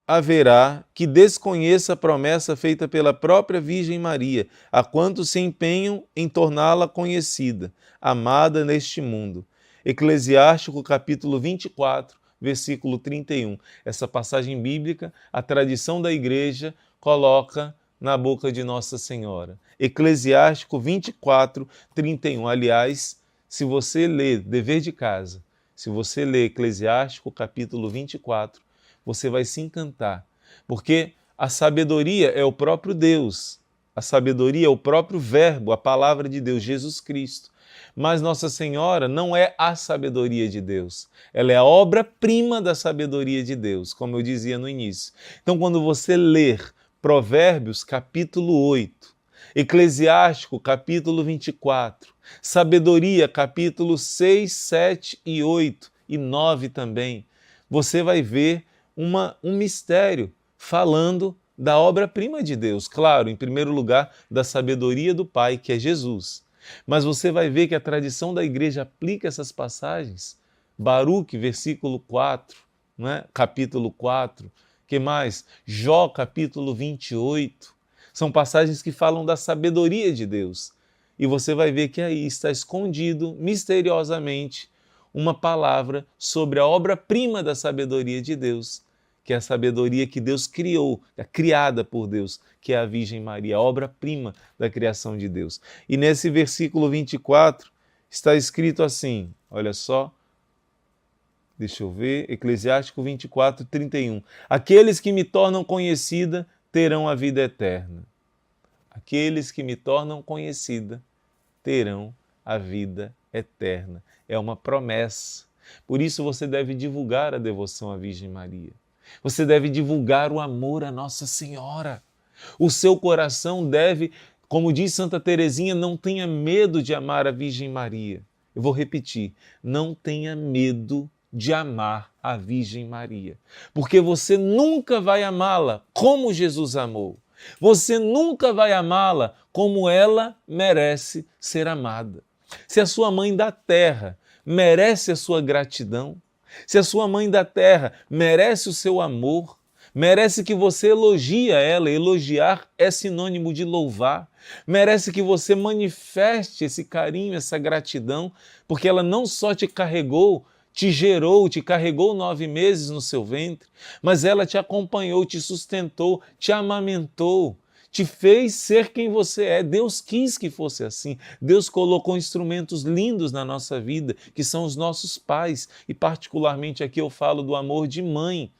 haverá que desconheça a promessa feita pela própria Virgem Maria, a quantos se empenham em torná-la conhecida, amada neste mundo. Eclesiástico capítulo 24, versículo 31. Essa passagem bíblica, a tradição da Igreja coloca na boca de Nossa Senhora. Eclesiástico 24, 31. Aliás, se você ler, dever de casa, se você ler Eclesiástico capítulo 24, você vai se encantar, porque a sabedoria é o próprio Deus, a sabedoria é o próprio Verbo, a palavra de Deus, Jesus Cristo. Mas Nossa Senhora não é a sabedoria de Deus, ela é a obra-prima da sabedoria de Deus, como eu dizia no início. Então, quando você ler Provérbios capítulo 8, Eclesiástico capítulo 24, Sabedoria capítulo 6, 7 e 8 e 9 também, você vai ver um mistério falando da obra-prima de Deus. Claro, em primeiro lugar, da sabedoria do Pai, que é Jesus. Mas você vai ver que a tradição da Igreja aplica essas passagens. Baruque, versículo 4, né? Capítulo 4. Que mais? Jó, capítulo 28. São passagens que falam da sabedoria de Deus. E você vai ver que aí está escondido, misteriosamente, uma palavra sobre a obra-prima da sabedoria de Deus, que é a sabedoria que Deus criou, é criada por Deus, que é a Virgem Maria, a obra-prima da criação de Deus. E nesse versículo 24 está escrito assim, olha só, deixa eu ver, Eclesiástico 24, 31. Aqueles que me tornam conhecida terão a vida eterna. Aqueles que me tornam conhecida terão a vida eterna. É uma promessa. Por isso você deve divulgar a devoção à Virgem Maria. Você deve divulgar o amor à Nossa Senhora. O seu coração deve, como diz Santa Teresinha, não tenha medo de amar a Virgem Maria. Eu vou repetir, não tenha medo de amar a Virgem Maria, porque você nunca vai amá-la como Jesus amou. Você nunca vai amá-la como ela merece ser amada. Se a sua mãe da terra merece a sua gratidão, se a sua mãe da terra merece o seu amor, merece que você elogie ela, elogiar é sinônimo de louvar, merece que você manifeste esse carinho, essa gratidão, porque ela não só te carregou, te gerou, te carregou 9 meses no seu ventre, mas ela te acompanhou, te sustentou, te amamentou, te fez ser quem você é. Deus quis que fosse assim. Deus colocou instrumentos lindos na nossa vida, que são os nossos pais. E particularmente aqui eu falo do amor de mãe.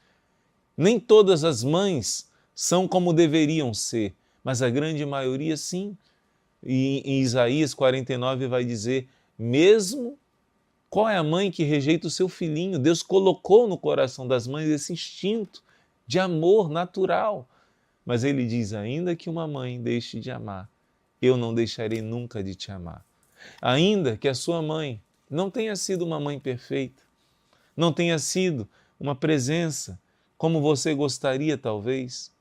Nem todas as mães são como deveriam ser, mas a grande maioria sim. E em Isaías 49 vai dizer, mesmo qual é a mãe que rejeita o seu filhinho? Deus colocou no coração das mães esse instinto de amor natural. Mas ele diz, ainda que uma mãe deixe de amar, eu não deixarei nunca de te amar. Ainda que a sua mãe não tenha sido uma mãe perfeita, não tenha sido uma presença como você gostaria talvez,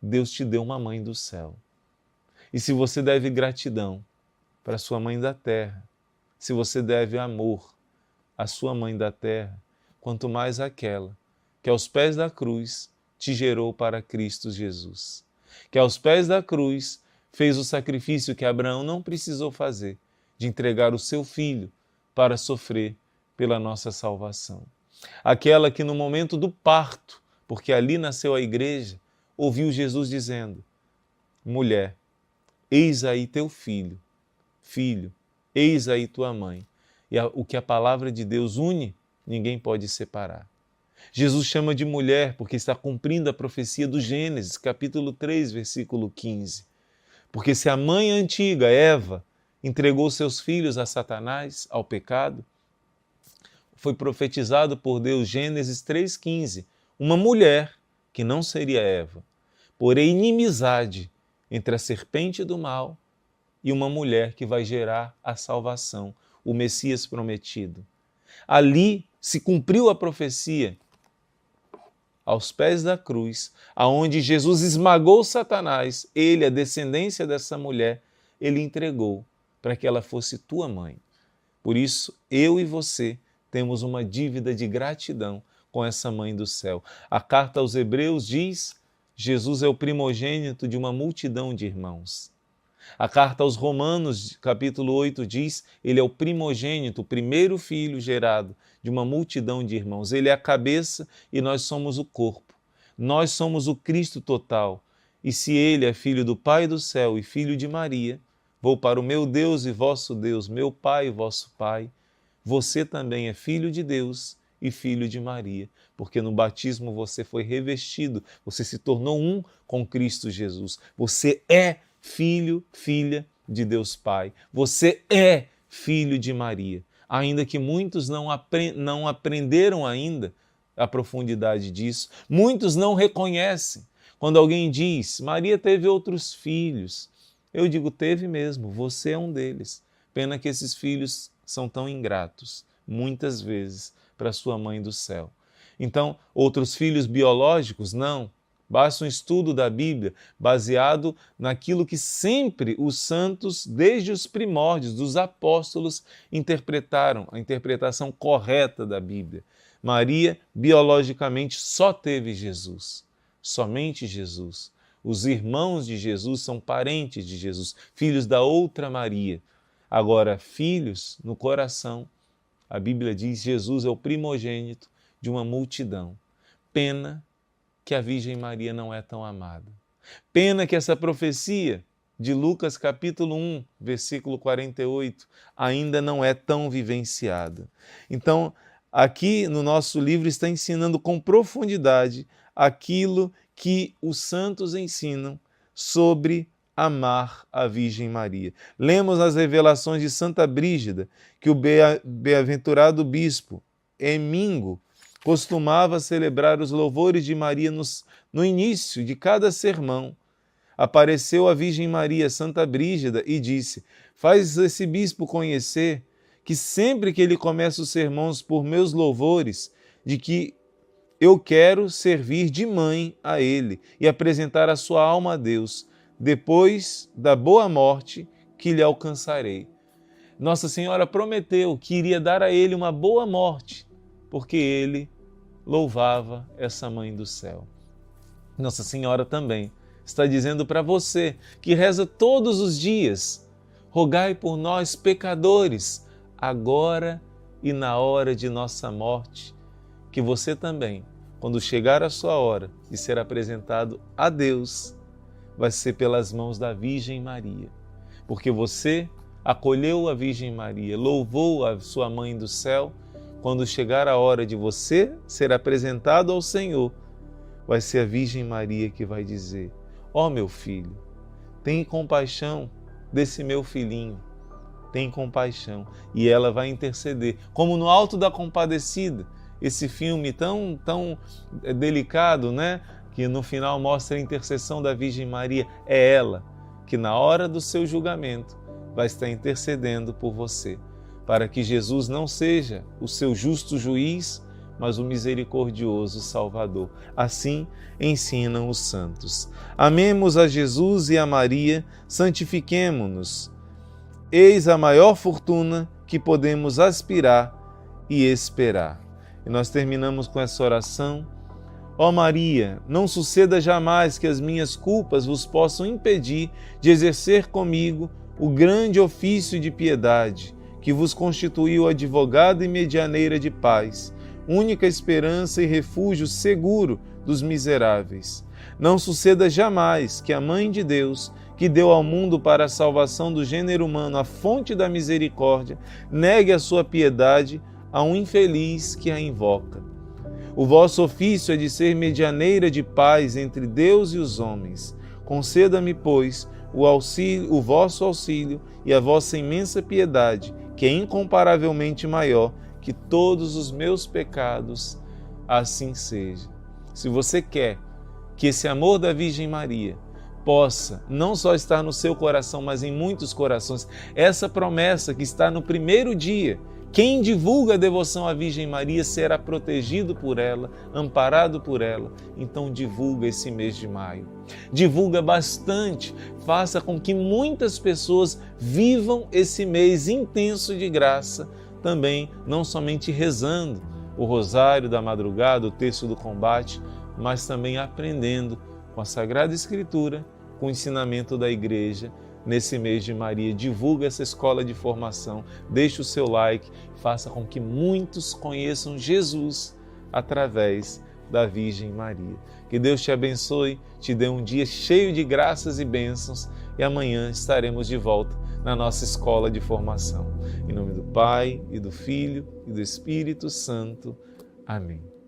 Deus te deu uma mãe do céu. E se você deve gratidão para sua mãe da terra, se você deve amor à sua mãe da terra, quanto mais àquela que aos pés da cruz te gerou para Cristo Jesus, que aos pés da cruz fez o sacrifício que Abraão não precisou fazer, de entregar o seu filho para sofrer pela nossa salvação. Aquela que no momento do parto, porque ali nasceu a igreja, ouviu Jesus dizendo, mulher, eis aí teu filho, filho, eis aí tua mãe. E o que a palavra de Deus une, ninguém pode separar. Jesus chama de mulher porque está cumprindo a profecia do Gênesis, capítulo 3, versículo 15. Porque se a mãe antiga, Eva, entregou seus filhos a Satanás, ao pecado, foi profetizado por Deus, Gênesis 3,15, uma mulher, que não seria Eva, porém inimizade entre a serpente do mal e uma mulher que vai gerar a salvação, o Messias prometido. Ali se cumpriu a profecia, aos pés da cruz, aonde Jesus esmagou Satanás, ele, a descendência dessa mulher, ele entregou para que ela fosse tua mãe. Por isso, eu e você temos uma dívida de gratidão com essa mãe do céu. A carta aos Hebreus diz, Jesus é o primogênito de uma multidão de irmãos. A carta aos Romanos, capítulo 8, diz, ele é o primogênito, o primeiro filho gerado de uma multidão de irmãos. Ele é a cabeça e nós somos o corpo. Nós somos o Cristo total. E se ele é filho do Pai do céu e filho de Maria, vou para o meu Deus e vosso Deus, meu Pai e vosso Pai, você também é filho de Deus e filho de Maria, porque no batismo você foi revestido, você se tornou um com Cristo Jesus. Você é filho, filha de Deus Pai. Você é filho de Maria. Ainda que muitos não aprenderam ainda a profundidade disso, muitos não reconhecem. Quando alguém diz, Maria teve outros filhos, eu digo, teve mesmo, você é um deles. Pena que esses filhos são tão ingratos, muitas vezes, para sua mãe do céu. Então, outros filhos biológicos, não. Basta um estudo da Bíblia baseado naquilo que sempre os santos, desde os primórdios dos apóstolos, interpretaram, a interpretação correta da Bíblia. Maria, biologicamente, só teve Jesus, somente Jesus. Os irmãos de Jesus são parentes de Jesus, filhos da outra Maria. Agora, filhos no coração, a Bíblia diz, Jesus é o primogênito de uma multidão. Pena que a Virgem Maria não é tão amada. Pena que essa profecia de Lucas capítulo 1, versículo 48, ainda não é tão vivenciada. Então, aqui no nosso livro está ensinando com profundidade aquilo que os santos ensinam sobre amar a Virgem Maria. Lemos nas revelações de Santa Brígida que o bem-aventurado bispo Emingo costumava celebrar os louvores de Maria no início de cada sermão. Apareceu a Virgem Maria, Santa Brígida, e disse, faz esse bispo conhecer que sempre que ele começa os sermões por meus louvores, de que eu quero servir de mãe a ele e apresentar a sua alma a Deus, depois da boa morte que lhe alcançarei. Nossa Senhora prometeu que iria dar a ele uma boa morte, porque ele louvava essa mãe do céu. Nossa Senhora também está dizendo para você que reza todos os dias, rogai por nós pecadores, agora e na hora de nossa morte, que você também, quando chegar a sua hora de ser apresentado a Deus, vai ser pelas mãos da Virgem Maria, porque você acolheu a Virgem Maria, louvou a sua mãe do céu. Quando chegar a hora de você ser apresentado ao Senhor, vai ser a Virgem Maria que vai dizer, ó meu filho, tem compaixão desse meu filhinho, tem compaixão. E ela vai interceder, como no Alto da Compadecida, esse filme tão delicado, né? que no final mostra a intercessão da Virgem Maria, é ela que na hora do seu julgamento vai estar intercedendo por você, para que Jesus não seja o seu justo juiz, mas o misericordioso Salvador. Assim ensinam os santos. Amemos a Jesus e a Maria, santifiquemo-nos. Eis a maior fortuna que podemos aspirar e esperar. E nós terminamos com essa oração. Ó Maria, não suceda jamais que as minhas culpas vos possam impedir de exercer comigo o grande ofício de piedade, que vos constituiu advogada e medianeira de paz, única esperança e refúgio seguro dos miseráveis. Não suceda jamais que a Mãe de Deus, que deu ao mundo para a salvação do gênero humano a fonte da misericórdia, negue a sua piedade a um infeliz que a invoca. O vosso ofício é de ser medianeira de paz entre Deus e os homens. Conceda-me, pois, o vosso auxílio e a vossa imensa piedade, que é incomparavelmente maior que todos os meus pecados. Assim seja. Se você quer que esse amor da Virgem Maria possa não só estar no seu coração, mas em muitos corações, essa promessa que está no primeiro dia, quem divulga a devoção à Virgem Maria será protegido por ela, amparado por ela. Então divulga esse mês de maio. Divulga bastante, faça com que muitas pessoas vivam esse mês intenso de graça, também não somente rezando o rosário da madrugada, o terço do combate, mas também aprendendo com a Sagrada Escritura, com o ensinamento da Igreja. Nesse mês de Maria, divulga essa escola de formação, deixe o seu like, faça com que muitos conheçam Jesus através da Virgem Maria. Que Deus te abençoe, te dê um dia cheio de graças e bênçãos e amanhã estaremos de volta na nossa escola de formação. Em nome do Pai, e do Filho, e do Espírito Santo. Amém.